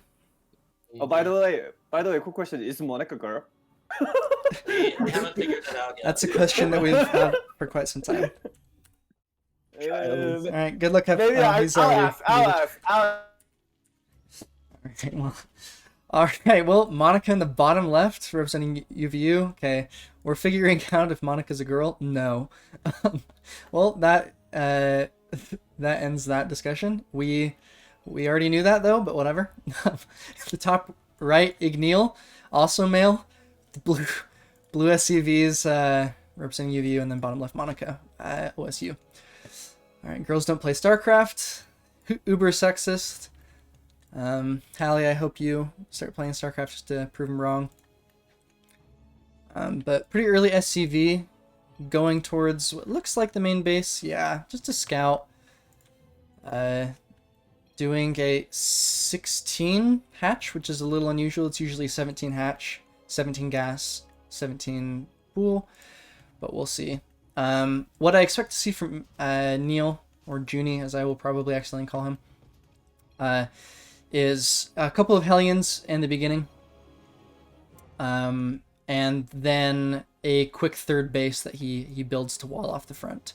Oh, by the way, quick question: is Monica a girl? We haven't figured that out yet. That's a question that we've had for quite some time. All right, good luck. Maybe He's I'll already ask. I'll ask. Okay, well, all right. Well, Monica in the bottom left, representing UVU. Okay, we're figuring out if Monica's a girl. No. Well, that that ends that discussion. We already knew that though, but whatever. The top right, Igneel, also male. The blue SCVs representing UVU, and then bottom left, Monica, OSU. All right, girls don't play StarCraft. Uber sexist. Hallie, I hope you start playing StarCraft just to prove him wrong. But pretty early SCV, going towards what looks like the main base. Yeah, just a scout. Doing a 16 hatch, which is a little unusual. It's usually 17 hatch, 17 gas, 17 pool, but we'll see. What I expect to see from Neil, or Junie, as I will probably accidentally call him, is a couple of Hellions in the beginning, and then a quick third base that he builds to wall off the front.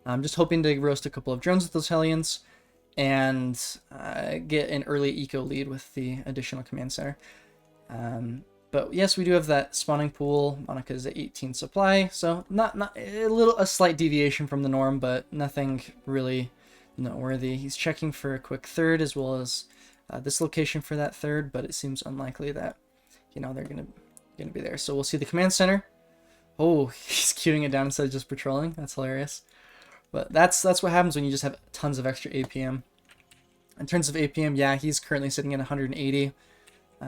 I'm just hoping to roast a couple of drones with those Hellions, and get an early eco lead with the additional command center. But yes, we do have that spawning pool. Monica's at 18 supply, so not a slight deviation from the norm, but nothing really noteworthy. He's checking for a quick third as well as this location for that third, but it seems unlikely that they're gonna be there. So we'll see the command center. Oh, he's queuing it down instead of just patrolling. That's hilarious. But that's what happens when you just have tons of extra APM. In terms of APM, yeah, he's currently sitting at 180,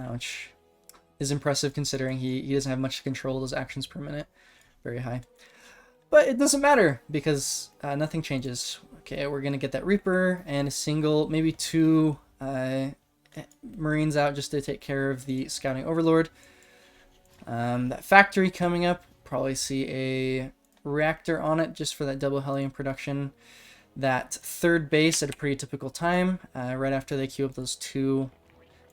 which is impressive considering he doesn't have much to control those actions per minute. Very high. But it doesn't matter because nothing changes. Okay, we're going to get that Reaper and a single, maybe 2 Marines out just to take care of the Scouting Overlord. That factory coming up, probably see a reactor on it just for that double Hellion production. That third base at a pretty typical time, right after they queue up those 2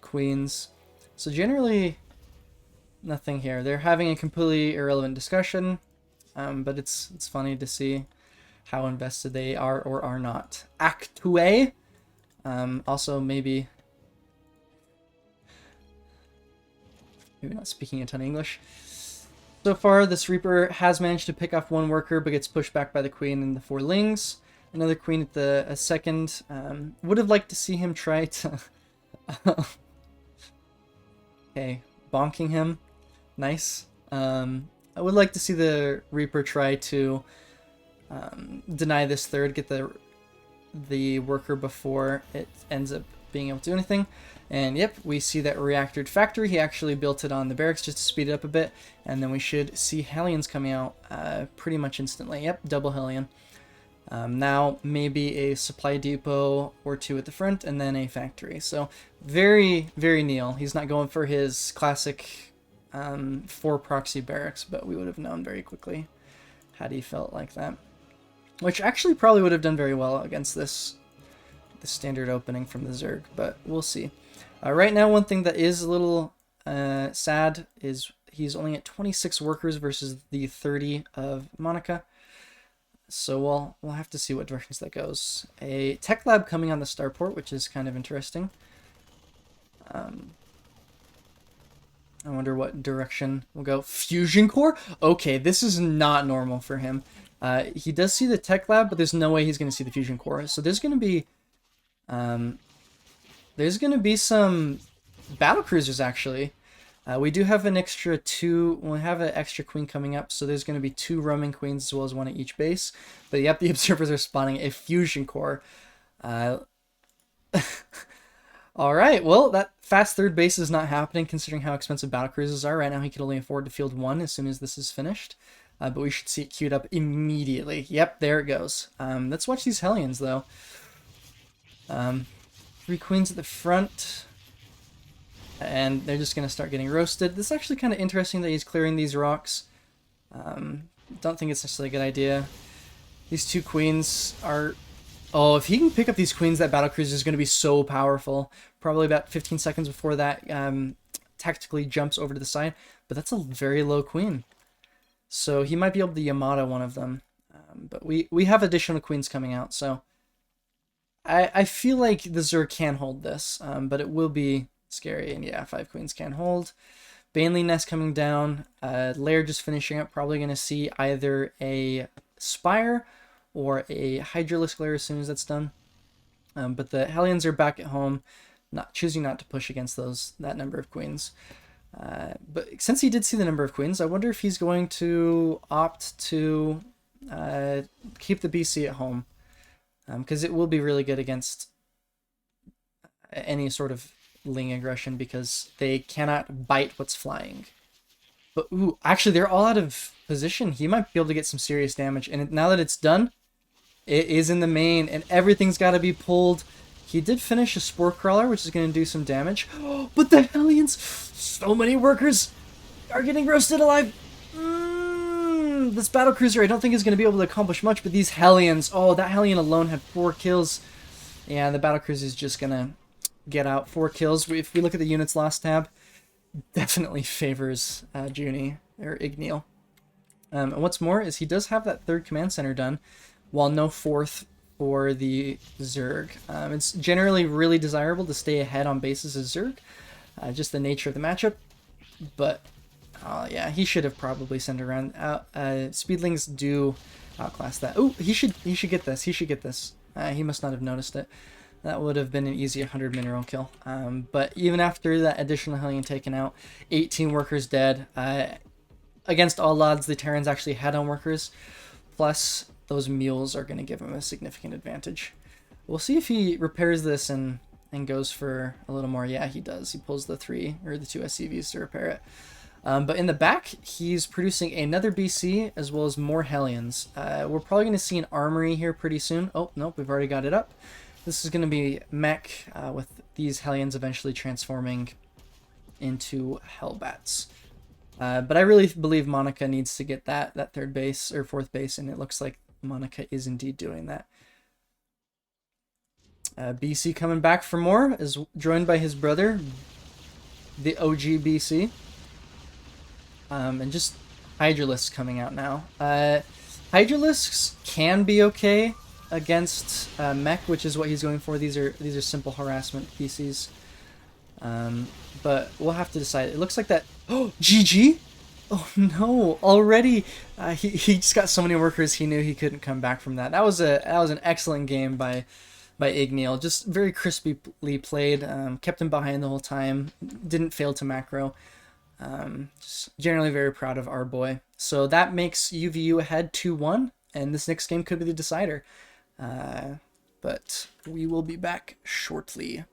queens. So generally, nothing here. They're having a completely irrelevant discussion, but it's funny to see how invested they are or are not. Act 2A, also maybe not speaking a ton of English. So far, this Reaper has managed to pick off 1 worker, but gets pushed back by the Queen and the 4 Lings. Another Queen at the second. Would have liked to see him try to... okay, bonking him. Nice. I would like to see the Reaper try to deny this third, get the worker before it ends up being able to do anything. And yep, we see that reactored factory. He actually built it on the barracks just to speed it up a bit. And then we should see Hellions coming out pretty much instantly. Yep, double Hellion. Now maybe a supply depot or 2 at the front and then a factory. So very, very Neil. He's not going for his classic 4 proxy barracks, but we would have known very quickly had he felt like that. Which actually probably would have done very well against the standard opening from the Zerg, but we'll see. Right now, one thing that is a little sad is he's only at 26 workers versus the 30 of Monica. So we'll have to see what directions that goes. A tech lab coming on the starport, which is kind of interesting. I wonder what direction we'll go. Fusion core? Okay, this is not normal for him. He does see the tech lab, but there's no way he's going to see the fusion core. So there's going to be some battle cruisers actually. We do have an extra 2. We have an extra queen coming up, so there's going to be 2 roaming queens as well as 1 at each base. But yep, the observers are spawning a fusion core. All right, well, that fast third base is not happening considering how expensive battle cruisers are. Right now, he can only afford to field 1 as soon as this is finished. But we should see it queued up immediately. Yep, there it goes. Let's watch these Hellions, though. 3 queens at the front. And they're just going to start getting roasted. This is actually kind of interesting that he's clearing these rocks. Don't think it's necessarily a good idea. These 2 queens are... Oh, if he can pick up these queens, that battlecruiser is going to be so powerful. Probably about 15 seconds before that tactically jumps over to the side. But that's a very low queen. So he might be able to Yamato one of them. But we have additional queens coming out, so... I feel like the Zerg can hold this, but it will be... scary, and yeah, 5 queens can hold. Baneley Nest coming down. Lair just finishing up. Probably going to see either a Spire or a Hydralisk Lair as soon as that's done. But the Hellions are back at home, choosing not to push against that number of queens. But since he did see the number of queens, I wonder if he's going to opt to keep the BC at home. Because it will be really good against any sort of Ling aggression because they cannot bite what's flying. But ooh, actually they're all out of position. He might be able to get some serious damage. And now that it's done, it is in the main and everything's got to be pulled. He did finish a Spore Crawler, which is going to do some damage. But the Hellions, so many workers are getting roasted alive. This battlecruiser I don't think is going to be able to accomplish much, but these Hellions, oh, that Hellion alone had 4 kills. Yeah, the battlecruiser is just going to get out 4 kills. If we look at the units lost tab, definitely favors Junie or Igneal. And what's more is he does have that 3rd command center done, while no 4th for the Zerg. It's generally really desirable to stay ahead on bases as Zerg, just the nature of the matchup. but yeah, he should have probably sent around. Speedlings do outclass that. Oh, he should get this. He should get this. He must not have noticed it. That would have been an easy 100 mineral kill. But even after that additional Hellion taken out, 18 workers dead. Against all odds, the Terrans actually had on workers. Plus, those mules are going to give him a significant advantage. We'll see if he repairs this and goes for a little more. Yeah, he does. He pulls the 2 SCVs to repair it. But in the back, he's producing another BC as well as more Hellions. We're probably going to see an armory here pretty soon. Oh, nope, we've already got it up. This is going to be mech with these Hellions eventually transforming into Hellbats. But I really believe Monica needs to get that 3rd base or 4th base, and it looks like Monica is indeed doing that. BC coming back for more, is joined by his brother, the OG BC. And just Hydralisks coming out now. Hydralisks can be okay against mech, which is what he's going for. These are simple harassment PCs. But we'll have to decide. It looks like that. Oh, GG! Oh no! Already, he just got so many workers. He knew he couldn't come back from that. That was an excellent game by Igneal. Just very crisply played. Kept him behind the whole time. Didn't fail to macro. Just generally very proud of our boy. So that makes UVU ahead 2-1, and this next game could be the decider. But we will be back shortly.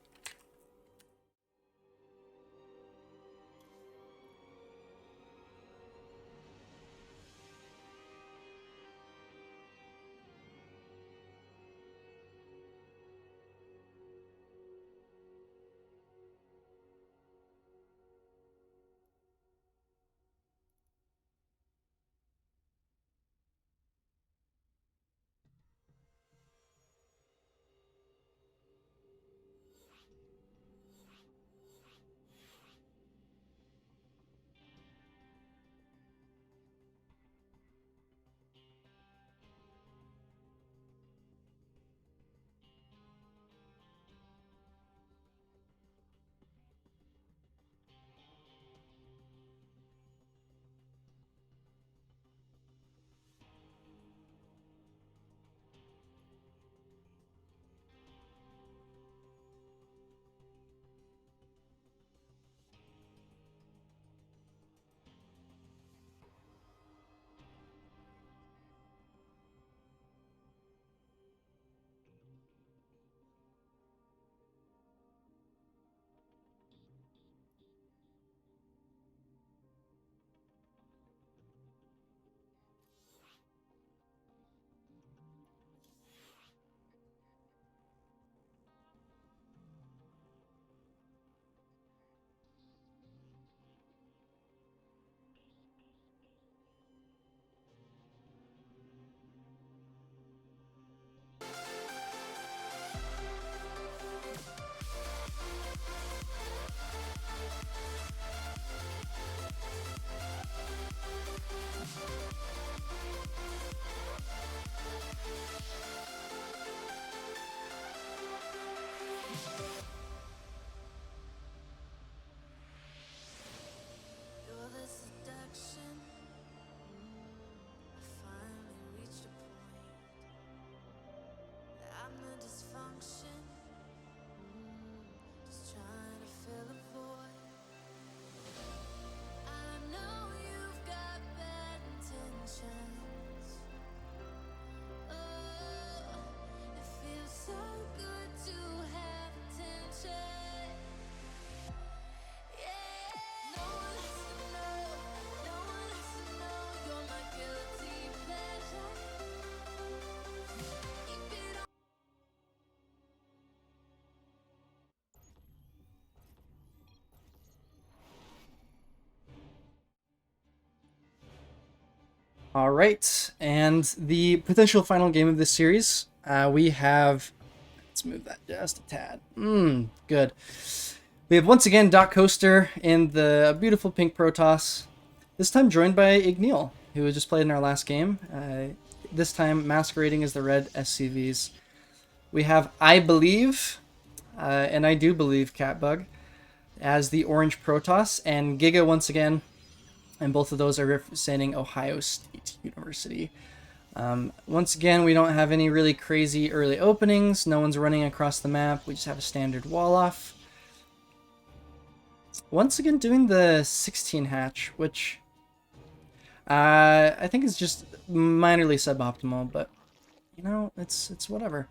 All right, and the potential final game of this series, we have. Let's move that just a tad. Good. We have once again Doc Coaster in the beautiful pink Protoss. This time joined by Igneal, who just played in our last game. This time masquerading as the red SCVs. We have I Believe, and I do believe Catbug. as the orange Protoss, and Giga once again, and both of those are representing Ohio State University. Once again, we don't have any really crazy early openings. No one's running across the map. We just have a standard wall off. Once again, doing the 16 hatch, which I think is just minorly suboptimal, but you know, it's whatever.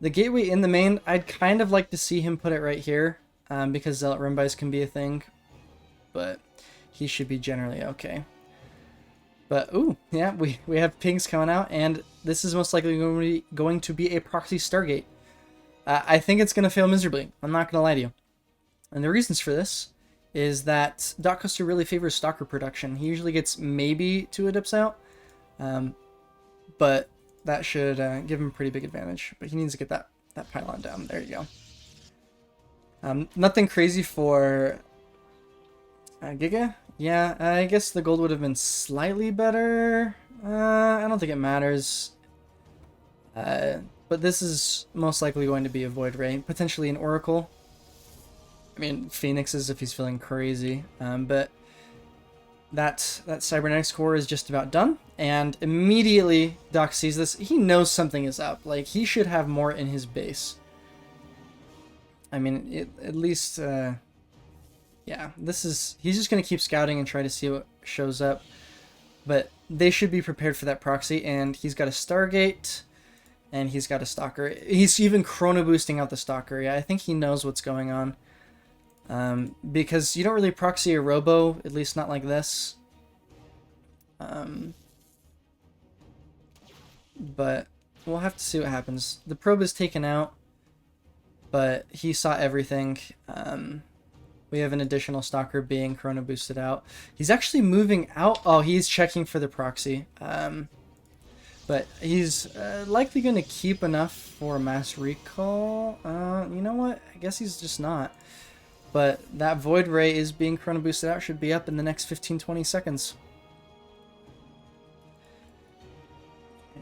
The gateway in the main, I'd kind of like to see him put it right here, because Zealot Rumbys can be a thing, but he should be generally okay. But, ooh, yeah, we have pings coming out, and this is most likely going to be a proxy Stargate. I think it's going to fail miserably. I'm not going to lie to you. And the reasons for this is that Doc Coaster really favors Stalker production. He usually gets maybe 2 adepts out, but that should give him a pretty big advantage. But he needs to get that pylon down. There you go. Nothing crazy for Giga. Yeah, I guess the gold would have been slightly better. I don't think it matters. But this is most likely going to be a Void Ray, potentially an Oracle. I mean, Phoenixes if he's feeling crazy. But that Cybernetics core is just about done. And immediately Doc sees this. He knows something is up. Like, he should have more in his base. I mean, at least... yeah, he's just going to keep scouting and try to see what shows up. But they should be prepared for that proxy, and he's got a Stargate, and he's got a Stalker. He's even chrono boosting out the Stalker. Yeah, I think he knows what's going on. Because you don't really proxy a Robo, at least not like this. But we'll have to see what happens. The probe is taken out, but he saw everything. We have an additional Stalker being chrono boosted out. He's actually moving out. Oh, he's checking for the proxy. But he's likely going to keep enough for mass recall. You know what? I guess he's just not. But that Void Ray is being chrono boosted out. Should be up in the next 15-20 seconds.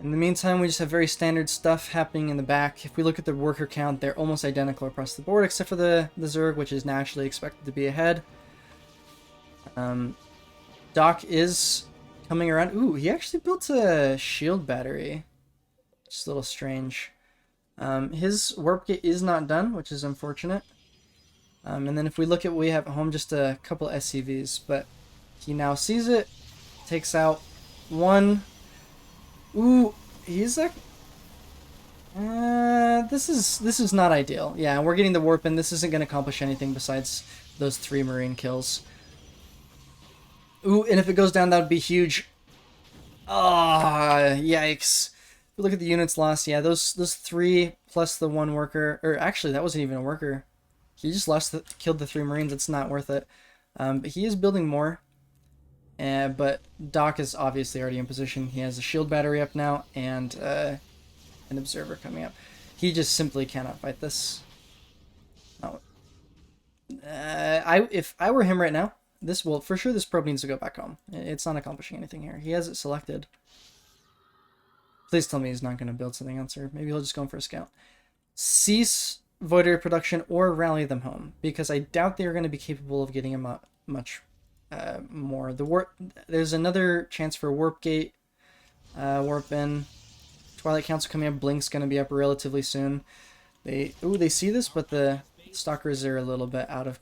In the meantime, we just have very standard stuff happening in the back. If we look at the worker count, they're almost identical across the board, except for the Zerg, which is naturally expected to be ahead. Doc is coming around. Ooh, he actually built a shield battery. Just a little strange. His warp gate is not done, which is unfortunate. And then if we look at what we have at home, just a couple SCVs, but he now sees it, takes out one. Ooh, he's like, this is not ideal. Yeah, we're getting the warp in. This isn't going to accomplish anything besides those 3 Marine kills. Ooh, and if it goes down, that would be huge. Ah, yikes. If we look at the units lost, yeah, those 3 plus the 1 worker, or actually that wasn't even a worker. He just killed the 3 Marines. It's not worth it. But he is building more. But Doc is obviously already in position. He has a shield battery up now and an observer coming up. He just simply cannot fight this. No. If I were him right now, for sure this probe needs to go back home. It's not accomplishing anything here. He has it selected. Please tell me he's not going to build something else, or maybe he'll just go for a scout. Cease Void Ray production or rally them home, because I doubt they are going to be capable of getting him up much more. There's another chance for warp gate, warp in. Twilight Council coming up. Blink's going to be up relatively soon. They see this, but the Stalkers are a little bit out of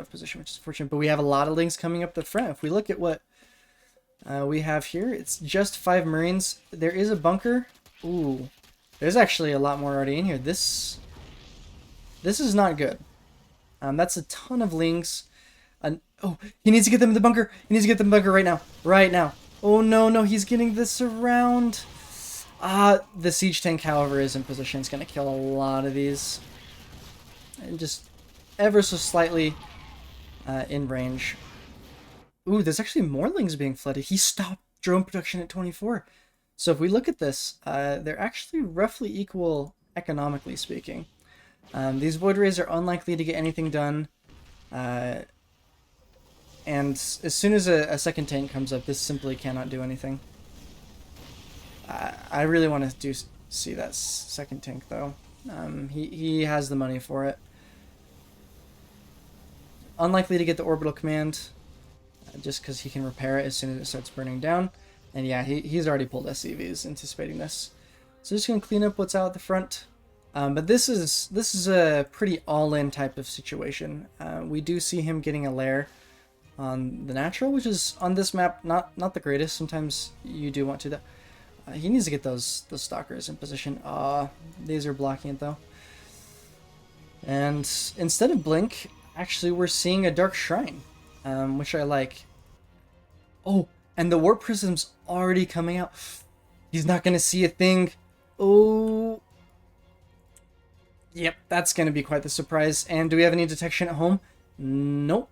position, which is unfortunate. But we have a lot of links coming up the front. If we look at what we have here, it's just 5 Marines. There is a bunker. Ooh, there's actually a lot more already in here. This is not good. That's a ton of links. Oh, he needs to get them in the bunker. He needs to get them in the bunker right now. Right now. Oh, no, he's getting this around. The siege tank, however, is in position. It's going to kill a lot of these. And just ever so slightly in range. Ooh, there's actually more lings being flooded. He stopped drone production at 24. So if we look at this, they're actually roughly equal economically speaking. These Void Rays are unlikely to get anything done. And as soon as a second tank comes up, this simply cannot do anything. I really want to see that second tank, though. He has the money for it. unlikely to get the orbital command, just because he can repair it as soon as it starts burning down. And yeah, he's already pulled SCVs anticipating this. So just gonna clean up what's out at the front. But this is a pretty all-in type of situation. We do see him getting a lair on the natural, which is on this map not the greatest. Sometimes you do want to. He needs to get those stalkers in position. These are blocking it though. And instead of blink, actually we're seeing a dark shrine, which I like. Oh, and the warp prism's already coming out. He's not gonna see a thing. Oh. Yep, that's gonna be quite the surprise. And do we have any detection at home? Nope.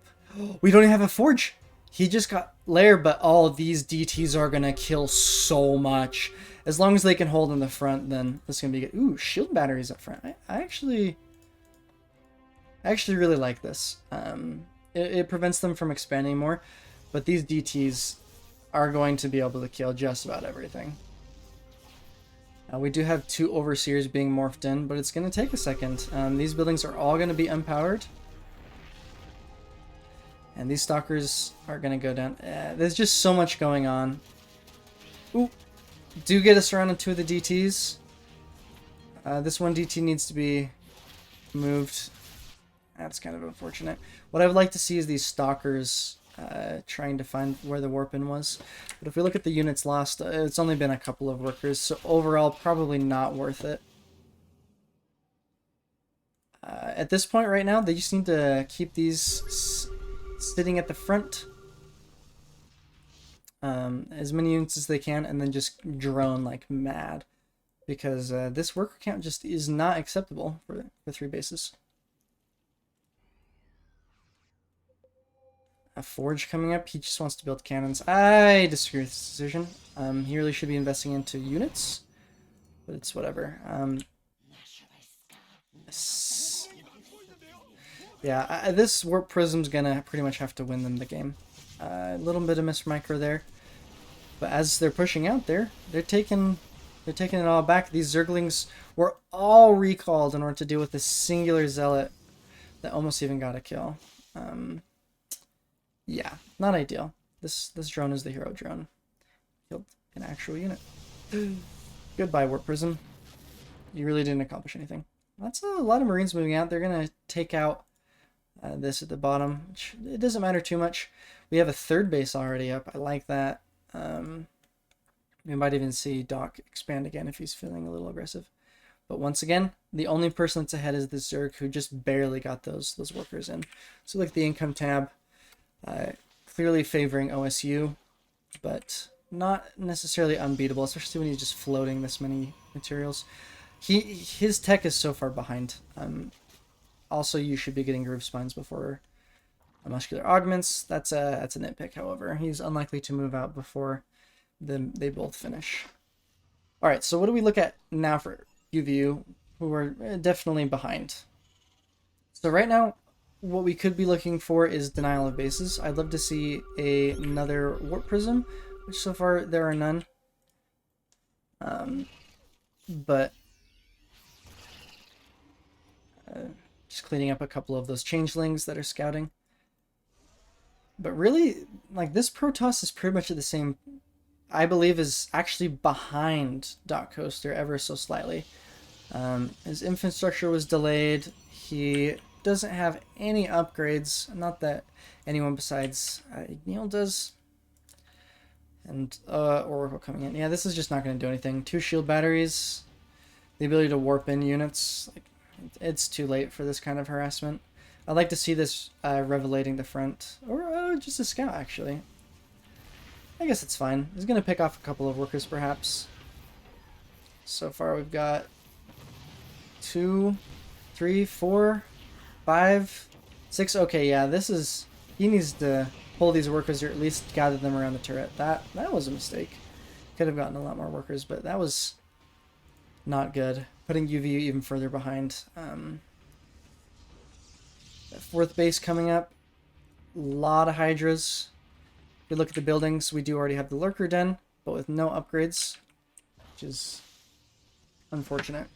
We don't even have a forge. He just got lair, but all these DTs are gonna kill so much. As long as they can hold in the front, then this is gonna be good. Ooh, shield batteries up front. I actually really like this. It prevents them from expanding more, but these DTs are going to be able to kill just about everything. We do have 2 overseers being morphed in, but it's going to take a second. These buildings are all going to be unpowered. And these stalkers are going to go down. There's just so much going on. Ooh. Do get us around on 2 of the DTs. This one DT needs to be moved. That's kind of unfortunate. What I would like to see is these stalkers trying to find where the warp-in was. But if we look at the units lost, it's only been a couple of workers, so overall probably not worth it. At this point right now, they just need to keep these sitting at the front. As many units as they can, and then just drone like mad. Because this worker count just is not acceptable for 3 bases. A forge coming up. He just wants to build cannons. I disagree with this decision. He really should be investing into units, but it's whatever. Yeah, this warp prism's gonna pretty much have to win them the game. A little bit of Mr. Micro there, but as they're pushing out there, they're taking it all back. These Zerglings were all recalled in order to deal with this singular zealot that almost even got a kill. Yeah, not ideal. This drone is the hero drone. Killed an actual unit. Goodbye, Warp Prism. You really didn't accomplish anything. That's a lot of Marines moving out. They're going to take out this at the bottom, which it doesn't matter too much. We have a 3rd base already up. I like that. We might even see Doc expand again if he's feeling a little aggressive. But once again, the only person that's ahead is the Zerg, who just barely got those workers in. So like the income tab, clearly favoring OSU, but not necessarily unbeatable, especially when he's just floating this many materials. His tech is so far behind. Also, you should be getting groove spines before muscular augments. That's a nitpick, however. He's unlikely to move out before they both finish. All right, so what do we look at now for UVU, who are definitely behind? So right now, what we could be looking for is denial of bases. I'd love to see another warp prism, which so far there are none. But just cleaning up a couple of those changelings that are scouting. But really, like, this Protoss is pretty much at the same, I believe, is actually behind Doc Coaster ever so slightly. His infrastructure was delayed. He doesn't have any upgrades. Not that anyone besides Neil does. And Oracle coming in. Yeah, this is just not going to do anything. 2 shield batteries. The ability to warp in units. Like, it's too late for this kind of harassment. I'd like to see this revelating the front. Or just a scout, actually. I guess it's fine. He's going to pick off a couple of workers, perhaps. So far, we've got 2, 3, 4, 5, 6. Okay, yeah, this is... He needs to pull these workers or at least gather them around the turret. That was a mistake. Could have gotten a lot more workers, but that was not good. Putting UVU even further behind. That 4th base coming up. A lot of Hydras. If we look at the buildings, we do already have the Lurker Den, but with no upgrades, which is unfortunate.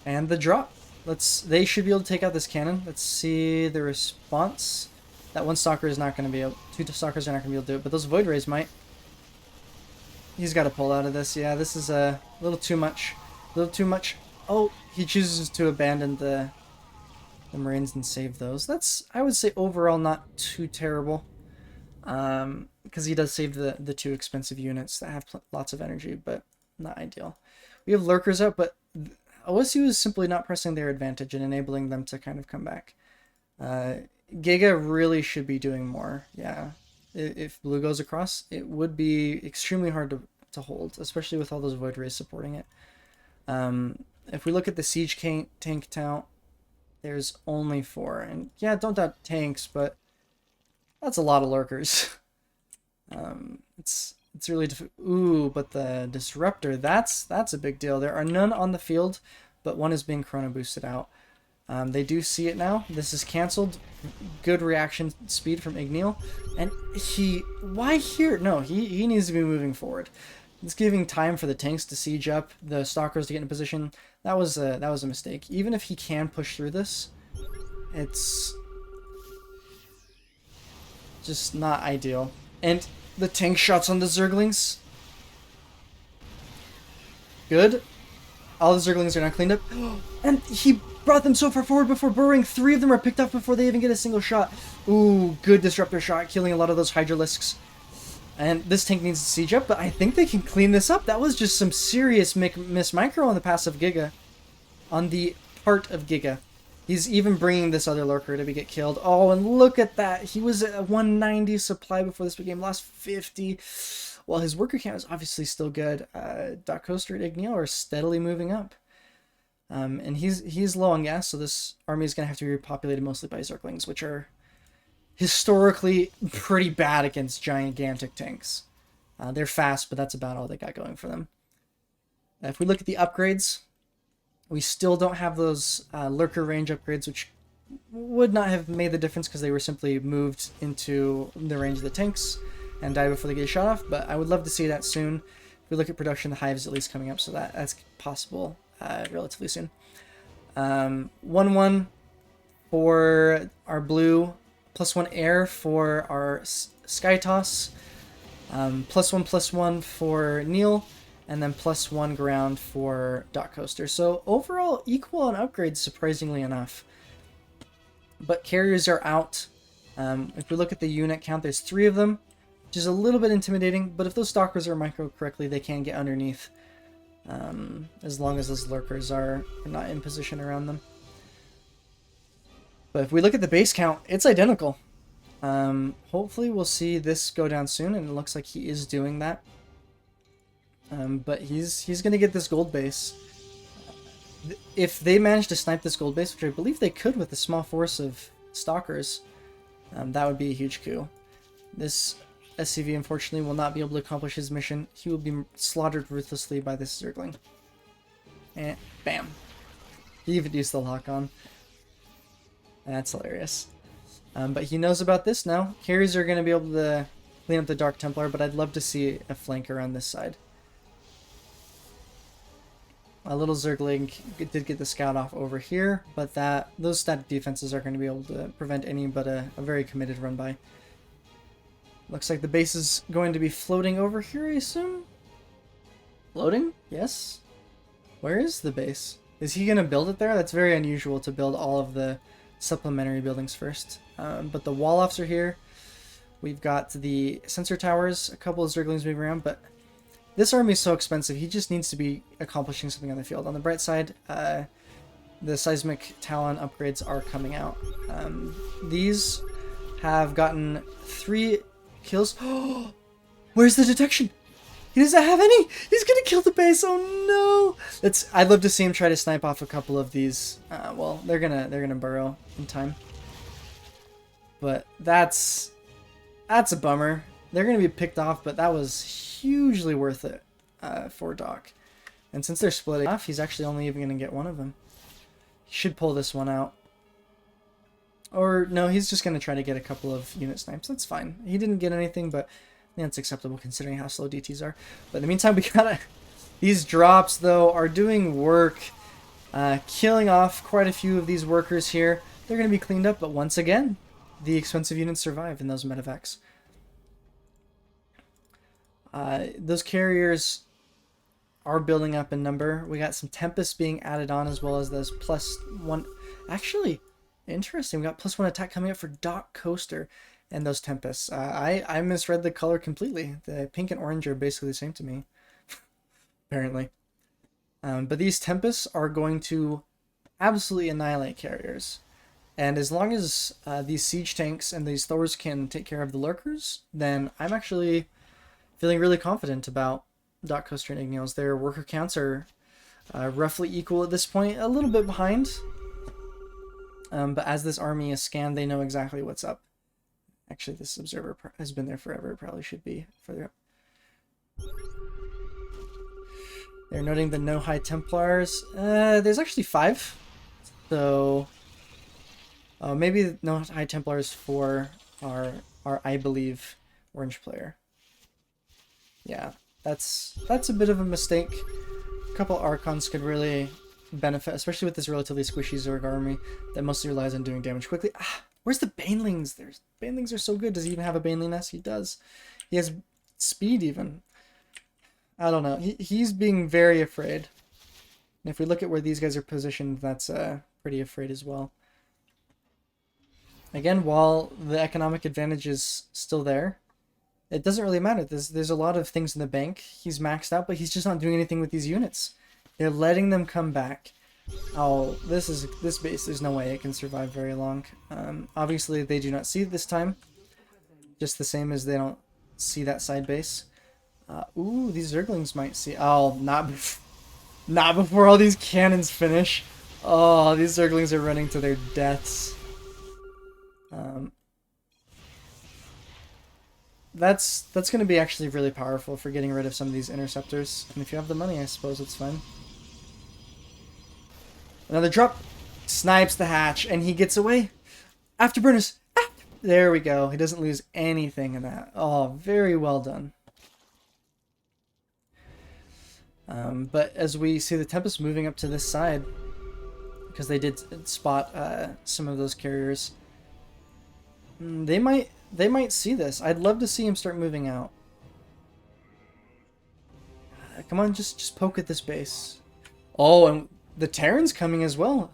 And the drop. They should be able to take out this cannon. Let's see the response. That one stalker is not going to be able... 2 stalkers are not going to be able to do it, but those void rays might. He's got to pull out of this. Yeah, this is a little too much. A little too much. Oh, he chooses to abandon the Marines and save those. That's, I would say, overall not too terrible. Because he does save the 2 expensive units that have lots of energy, but not ideal. We have lurkers up, but OSU is simply not pressing their advantage and enabling them to kind of come back. Giga really should be doing more. Yeah, if blue goes across, it would be extremely hard to hold, especially with all those void rays supporting it. If we look at the siege tank count, there's only 4, and yeah, don't doubt tanks, but that's a lot of lurkers. It's really ooh, but the disruptor, that's a big deal. There are none on the field, but one is being chrono boosted out. They do see it now. This is canceled. Good reaction speed from Igneal, and why here? No, he needs to be moving forward. It's giving time for the tanks to siege up, the stalkers to get in position. That was a mistake. Even if he can push through this, it's just not ideal. And the tank shots on the Zerglings. Good. All the Zerglings are not cleaned up. And he brought them so far forward before burrowing. 3 of them are picked off before they even get a single shot. Ooh, good disruptor shot, killing a lot of those Hydralisks. And this tank needs to siege up, but I think they can clean this up. That was just some serious miss micro on the pass of Giga. On the part of Giga. He's even bringing this other lurker to get killed. Oh, and look at that. He was at 190 supply before this game, lost 50. Well, his worker count is obviously still good. Doc Coaster and Igneal are steadily moving up. And he's low on gas, so this army is going to have to be repopulated mostly by Zerglings, which are historically pretty bad against gigantic tanks. They're fast, but that's about all they got going for them. If we look at the upgrades, we still don't have those lurker range upgrades, which would not have made the difference because they were simply moved into the range of the tanks and die before they get shot off, but I would love to see that soon. If we look at production, the hive is at least coming up, so that's possible relatively soon. 1-1 for our blue, +1 air for our sky toss, +1/+1 for Neil, and then +1 ground for Dot Coaster. So overall equal on upgrades, surprisingly enough. But carriers are out. If we look at the unit count, there's 3 of them, which is a little bit intimidating, but if those stalkers are micro correctly, they can get underneath. As long as those lurkers are not in position around them. But if we look at the base count, it's identical. Hopefully we'll see this go down soon, and it looks like he is doing that. But he's going to get this gold base. If they manage to snipe this gold base, which I believe they could with a small force of stalkers, that would be a huge coup. This SCV, unfortunately, will not be able to accomplish his mission. He will be slaughtered ruthlessly by this Zergling. And bam. He even used the lock-on. That's hilarious. But he knows about this now. Carries are going to be able to clean up the Dark Templar, but I'd love to see a flank around this side. A little Zergling did get the scout off over here, but those static defenses are going to be able to prevent any but a very committed run by. Looks like the base is going to be floating over here, I assume? Floating? Yes. Where is the base? Is he going to build it there? That's very unusual to build all of the supplementary buildings first. But the wall-offs are here. We've got the sensor towers, a couple of Zerglings moving around, but this army is so expensive, he just needs to be accomplishing something on the field. On the bright side, the seismic Talon upgrades are coming out. These have gotten 3 kills. Where's the detection? He doesn't have any. He's gonna kill the base. Oh no! I'd love to see him try to snipe off a couple of these. Well, they're gonna burrow in time. But that's a bummer. They're gonna be picked off, but that was hugely worth it for Doc. And since they're splitting off, he's actually only even gonna get one of them. He should pull this one out. Or, no, he's just going to try to get a couple of unit snipes. That's fine. He didn't get anything, but yeah, it's acceptable considering how slow DTs are. But in the meantime, we gotta... These drops, though, are doing work. killing off quite a few of these workers here. They're going to be cleaned up, but once again, the expensive units survive in those medevacs. Those carriers are building up in number. We got some Tempests being added on, as well as those +1. Actually, interesting. We got +1 attack coming up for Dock Coaster and those Tempests. I misread the color completely. The pink and orange are basically the same to me, apparently. But these Tempests are going to absolutely annihilate carriers. And as long as these siege tanks and these Thors can take care of the lurkers, then I'm actually feeling really confident about Dock Coaster and Igneos. Their worker counts are roughly equal at this point, a little bit behind. But as this army is scanned, they know exactly what's up. Actually, this observer has been there forever. It probably should be further up. They're noting the no High Templars. There's actually 5. So maybe no High Templars for our I believe orange player. Yeah, that's a bit of a mistake. A couple Archons could really benefit, especially with this relatively squishy Zerg army that mostly relies on doing damage quickly. Where's the Banelings? Banelings are so good. Does he even have a Baneling S? He does. He has speed even. I don't know. He's being very afraid. And if we look at where these guys are positioned, that's pretty afraid as well. Again, while the economic advantage is still there, it doesn't really matter. There's a lot of things in the bank. He's maxed out, but he's just not doing anything with these units. They're letting them come back. Oh, this base, there's no way it can survive very long. Obviously, they do not see it this time. Just the same as they don't see that side base. Ooh, these Zerglings might see. Oh, not before all these cannons finish. Oh, these Zerglings are running to their deaths. That's going to be actually really powerful for getting rid of some of these interceptors. And if you have the money, I suppose it's fine. Another drop. Snipes the hatch, and he gets away. Afterburners. There we go. He doesn't lose anything in that. Oh, very well done. But as we see the Tempest moving up to this side, because they did spot some of those carriers, they might see this. I'd love to see him start moving out. Come on, just poke at this base. Oh, and the Terran's coming as well.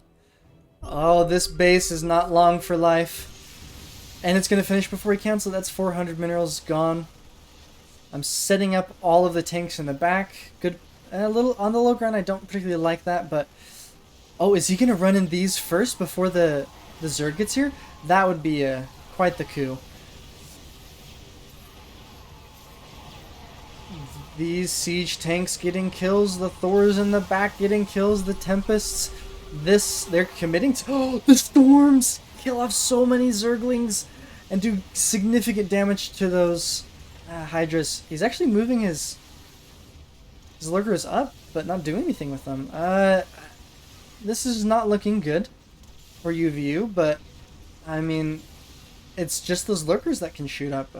Oh, this base is not long for life. And it's going to finish before he cancels. That's 400 minerals gone. I'm setting up all of the tanks in the back. Good. A little on the low ground, I don't particularly like that, but... Oh, is he going to run in these first before the Zerg gets here? That would be quite the coup. These siege tanks getting kills, the Thors in the back getting kills, the Tempests. They're committing to... Oh, the Storms! Kill off so many Zerglings and do significant damage to those Hydras. He's actually moving his Lurkers up, but not doing anything with them. This is not looking good for UVU, but I mean, it's just those Lurkers that can shoot up.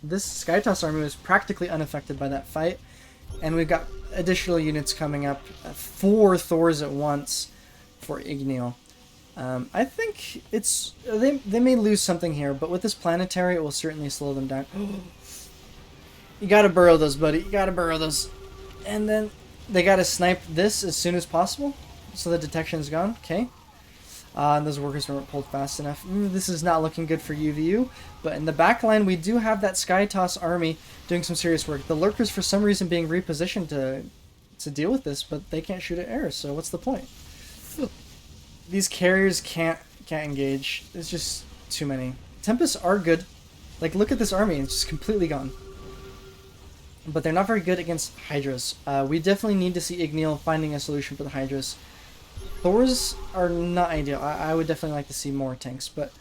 This Skytoss army was practically unaffected by that fight, and we've got additional units coming up. 4 Thors at once for Igneo. I think it's they may lose something here, but with this planetary, it will certainly slow them down. You gotta burrow those, buddy. You gotta burrow those. And then they gotta snipe this as soon as possible, so the detection is gone. Okay. And those workers weren't pulled fast enough. This is not looking good for UVU. But in the back line, we do have that Skytoss army doing some serious work. The Lurkers, for some reason, being repositioned to deal with this, but they can't shoot at air, so what's the point? These carriers can't engage. It's just too many. Tempests are good. Like, look at this army. It's just completely gone. But they're not very good against Hydras. We definitely need to see Igneel finding a solution for the Hydras. Thors are not ideal. I would definitely like to see more tanks, but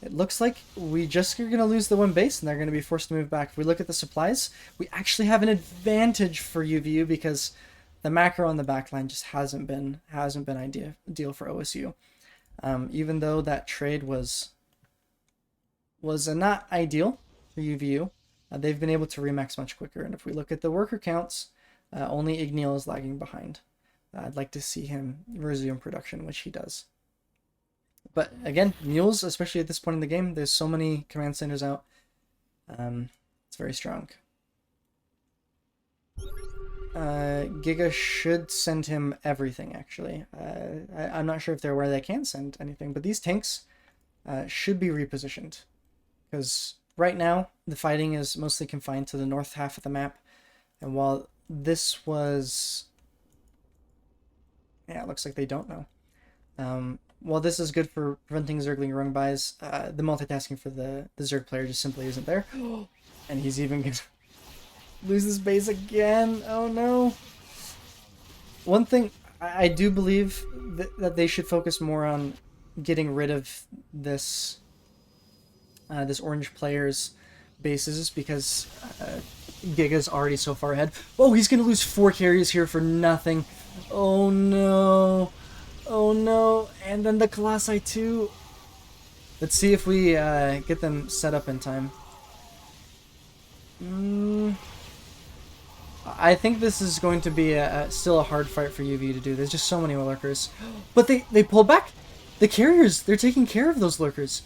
it looks like we just are going to lose the one base and they're going to be forced to move back. If we look at the supplies, we actually have an advantage for UVU because the macro on the backline just hasn't been ideal for OSU. Even though that trade was not ideal for UVU, they've been able to remax much quicker. And if we look at the worker counts, only Igneel is lagging behind. I'd like to see him resume production, which he does. But again, mules, especially at this point in the game, there's so many command centers out. It's very strong. Giga should send him everything, actually. I'm not sure if they're aware they can send anything, but these tanks should be repositioned. Because right now, the fighting is mostly confined to the north half of the map. And while this was... Yeah, it looks like they don't know. While this is good for preventing Zergling rung buys, the multitasking for the Zerg player just simply isn't there. And he's even going to lose this base again. Oh no. One thing, I do believe that they should focus more on getting rid of this this orange player's bases, because Giga's already so far ahead. Oh, he's going to lose 4 carriers here for nothing. Oh no. Oh no. And then the Colossi too. Let's see if we get them set up in time. I think this is going to be still a hard fight for UVU to do. There's just so many lurkers. But they pulled back. The carriers, they're taking care of those lurkers.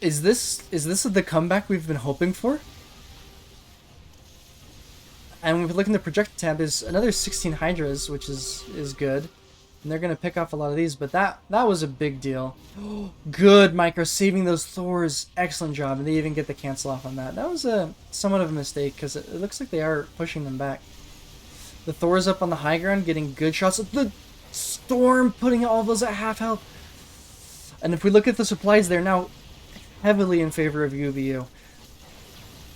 Is this the comeback we've been hoping for? And when we look in the projected tab, there's another 16 Hydras, which is good. And they're going to pick off a lot of these, but that was a big deal. Good, Micro, saving those Thors. Excellent job, and they even get the cancel off on that. That was somewhat of a mistake, because it looks like they are pushing them back. The Thor's up on the high ground, getting good shots. The Storm putting all those at half health. And if we look at the supplies, they're now heavily in favor of UVU.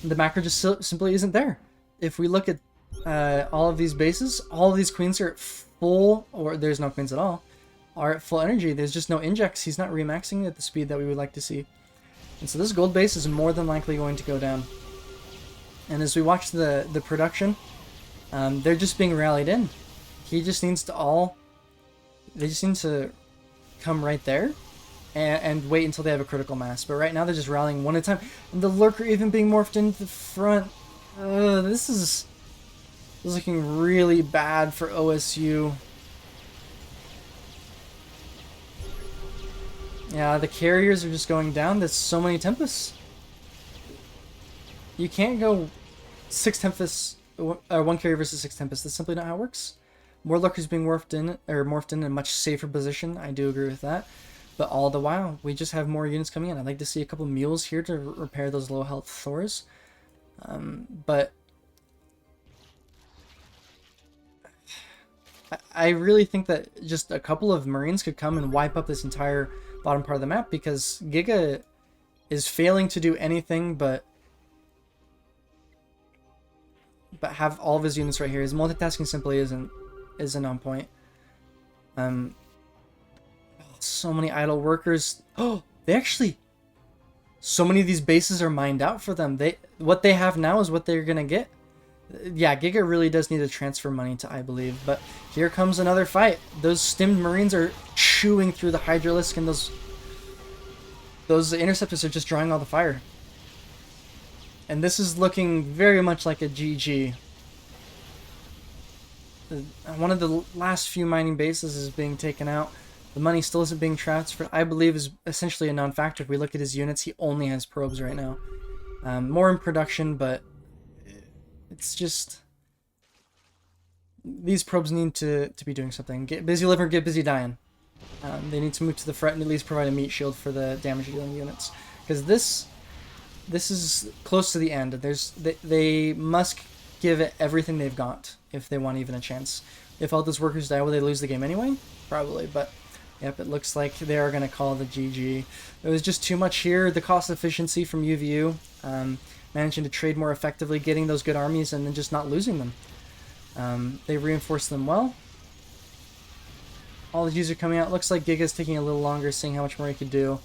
The macro just simply isn't there. If we look at all of these bases, all of these queens are at full, or there's no queens at all, are at full energy. There's just no injects. He's not remaxing at the speed that we would like to see. And so this gold base is more than likely going to go down. And as we watch the production, they're just being rallied in. He just needs to they just need to come right there and wait until they have a critical mass. But right now they're just rallying one at a time. And the lurker even being morphed into the front. This is looking really bad for OSU. Yeah, the carriers are just going down. There's so many Tempests. You can't go 6 Tempests, 1 carrier versus 6 Tempests. That's simply not how it works. More lurkers being morphed in a much safer position. I do agree with that. But all the while, we just have more units coming in. I'd like to see a couple mules here to repair those low health Thors. But I really think that just a couple of Marines could come and wipe up this entire bottom part of the map, because Giga is failing to do anything but have all of his units right here. His multitasking simply isn't on point. So many idle workers. Oh, they actually... So many of these bases are mined out for them. What they have now is what they're going to get. Yeah, Giga really does need to transfer money to I believe. But here comes another fight. Those stimmed Marines are chewing through the Hydralisk, and those Interceptors are just drawing all the fire. And this is looking very much like a GG. One of the last few mining bases is being taken out. The money still isn't being transferred. I believe is essentially a non-factor. If we look at his units, he only has probes right now. More in production, but it's just... These probes need to be doing something. Get busy living, get busy dying. They need to move to the front and at least provide a meat shield for the damage dealing units. Because this is close to the end. They must give it everything they've got if they want even a chance. If all those workers die, will they lose the game anyway? Probably, but... Yep, it looks like they are going to call the GG. It was just too much here. The cost efficiency from UVU, managing to trade more effectively, getting those good armies, and then just not losing them. They reinforced them well. All the G's are coming out. Looks like Giga's taking a little longer, seeing how much more he could do.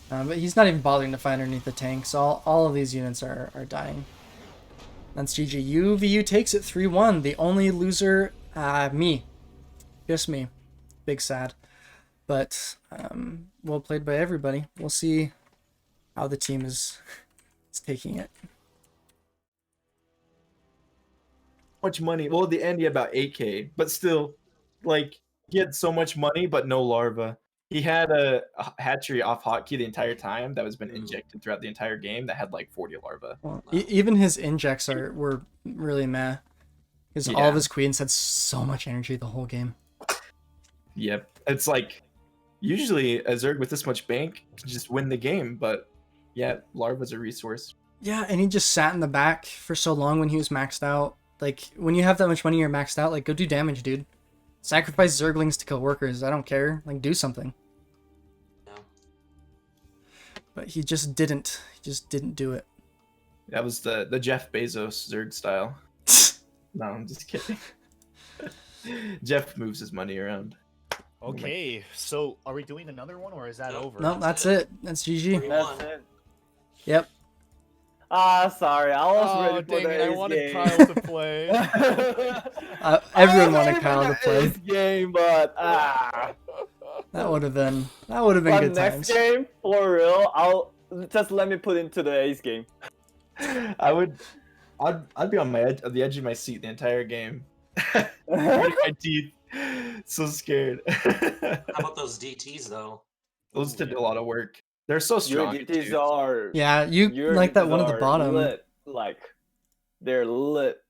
But he's not even bothering to fight underneath the tanks. All of these units are dying. That's GG. UVU takes it 3-1. The only loser, me. Just me. Big sad. But, well played by everybody. We'll see how the team is taking it. much money. Well, at the end he had about 8K, but still, like he had so much money but no larva. He had a hatchery off hotkey the entire time that was been injected throughout the entire game that had like 40 larvae. Well, even his injects were really meh. Because all of his queens had so much energy the whole game. Yep. It's like usually a Zerg with this much bank can just win the game, but yeah, larva's a resource. Yeah, and he just sat in the back for so long when he was maxed out. Like, when you have that much money, you're maxed out, like, go do damage, dude. Sacrifice Zerglings to kill workers. I don't care. Like, do something. No. But he just didn't. He just didn't do it. That was the Jeff Bezos Zerg style. No, I'm just kidding. Jeff moves his money around. Okay, so are we doing another one or is that over? No, that's it. That's GG. That's it. Yep. Ah, sorry. I was ready for dang the it, I ace wanted game. Kyle to play. Everyone wanted Kyle to play. Ace game, but That would have been good next times. game, for real, just let me put into the ace game. I'd be on the edge of my seat the entire game. Gritting my teeth. So scared. How about those DTs though? Those did a lot of work. They're so Your strong. DTs too. are Yeah, you your like that DTs one at the are bottom. Lit. Like they're lit.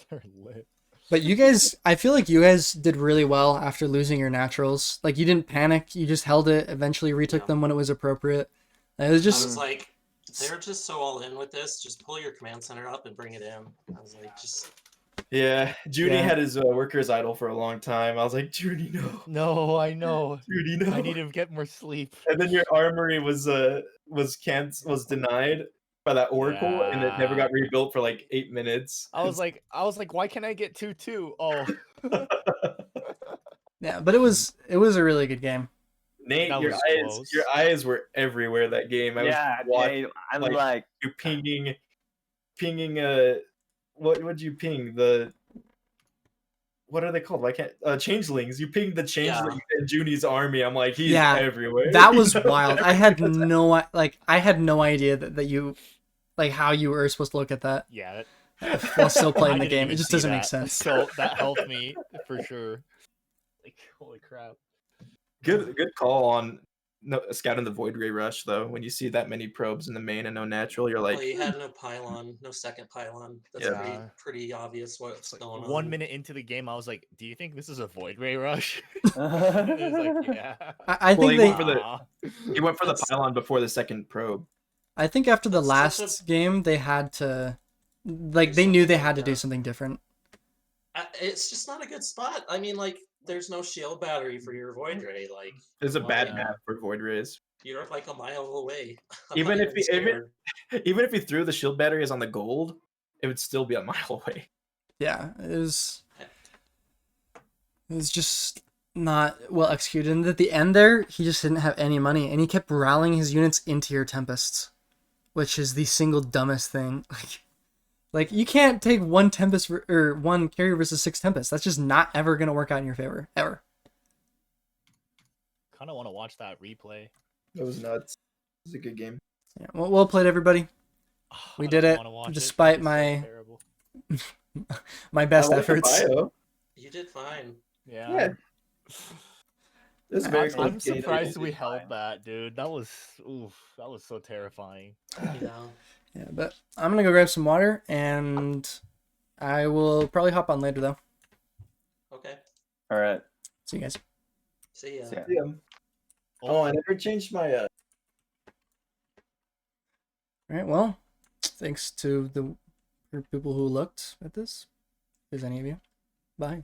They're lit. But you guys, I feel like you guys did really well after losing your naturals. Like, you didn't panic. You just held it, eventually retook them when it was appropriate. It was I just... was like, they're just so all in with this. Just pull your command center up and bring it in. I was like, just... Yeah, Judy Yeah. had his workers idle for a long time. I was like, Judy, no. No, I know. Judy, no. I need to get more sleep. And then your armory was denied by that oracle, and it never got rebuilt for like 8 minutes. I was like, why can't I get 2-2? Oh. Yeah, but it was a really good game. Nate, That your was eyes, close. your eyes were everywhere that game. I was watching Jay, I'm like- like you pinging what would you ping? What are they called? I can't changelings. You pinged the changeling in Junie's army. I'm like, he's everywhere. That was wild. I had no idea that you, like, how you were supposed to look at that Yeah. while still I playing the didn't game. even It just see doesn't make that. sense. So that helped me for sure. Like, holy crap. Good call on scouting the Void Ray Rush though. When you see that many probes in the main and no natural, you're like, Well, you had no pylon, no second pylon. That's Yeah. pretty obvious what's going on. 1 minute into the game, I was like, do you think this is a Void Ray Rush? It was like, yeah. I Well, think he they. went for the- Aw. he went for the That's- pylon before the second probe. I think after the That's such last game, they had to, like, they knew they had to do Yeah. something different. It's just not a good spot. I mean, like, there's no shield battery for your Void Ray. Like, There's a well, bad yeah. map for Void Rays. you're like a mile away. I'm Even not if scared. even if you threw the shield batteries on the gold, it would still be a mile away. Yeah, it was just not well executed. And at the end there, he just didn't have any money, and he kept rallying his units into your Tempests, which is the single dumbest thing. Like you can't take one Tempest or one carrier versus 6 Tempests. That's just not ever gonna work out in your favor ever. Kind of want to watch that replay. That was nuts. It was a good game. Yeah, well played, everybody. We I did don't it, wanna watch despite It was my- so terrible. My best I like the efforts. bio. You did fine. Yeah. Yeah. It was very I'm close game. surprised we held that, dude. That was so terrifying. You know. Yeah, but I'm gonna go grab some water, and I will probably hop on later though. Okay. all right. See you guys. See ya. Yeah. Yeah. Oh, I never changed my All right. Well, thanks to the people who looked at this. If there's any of you. Bye.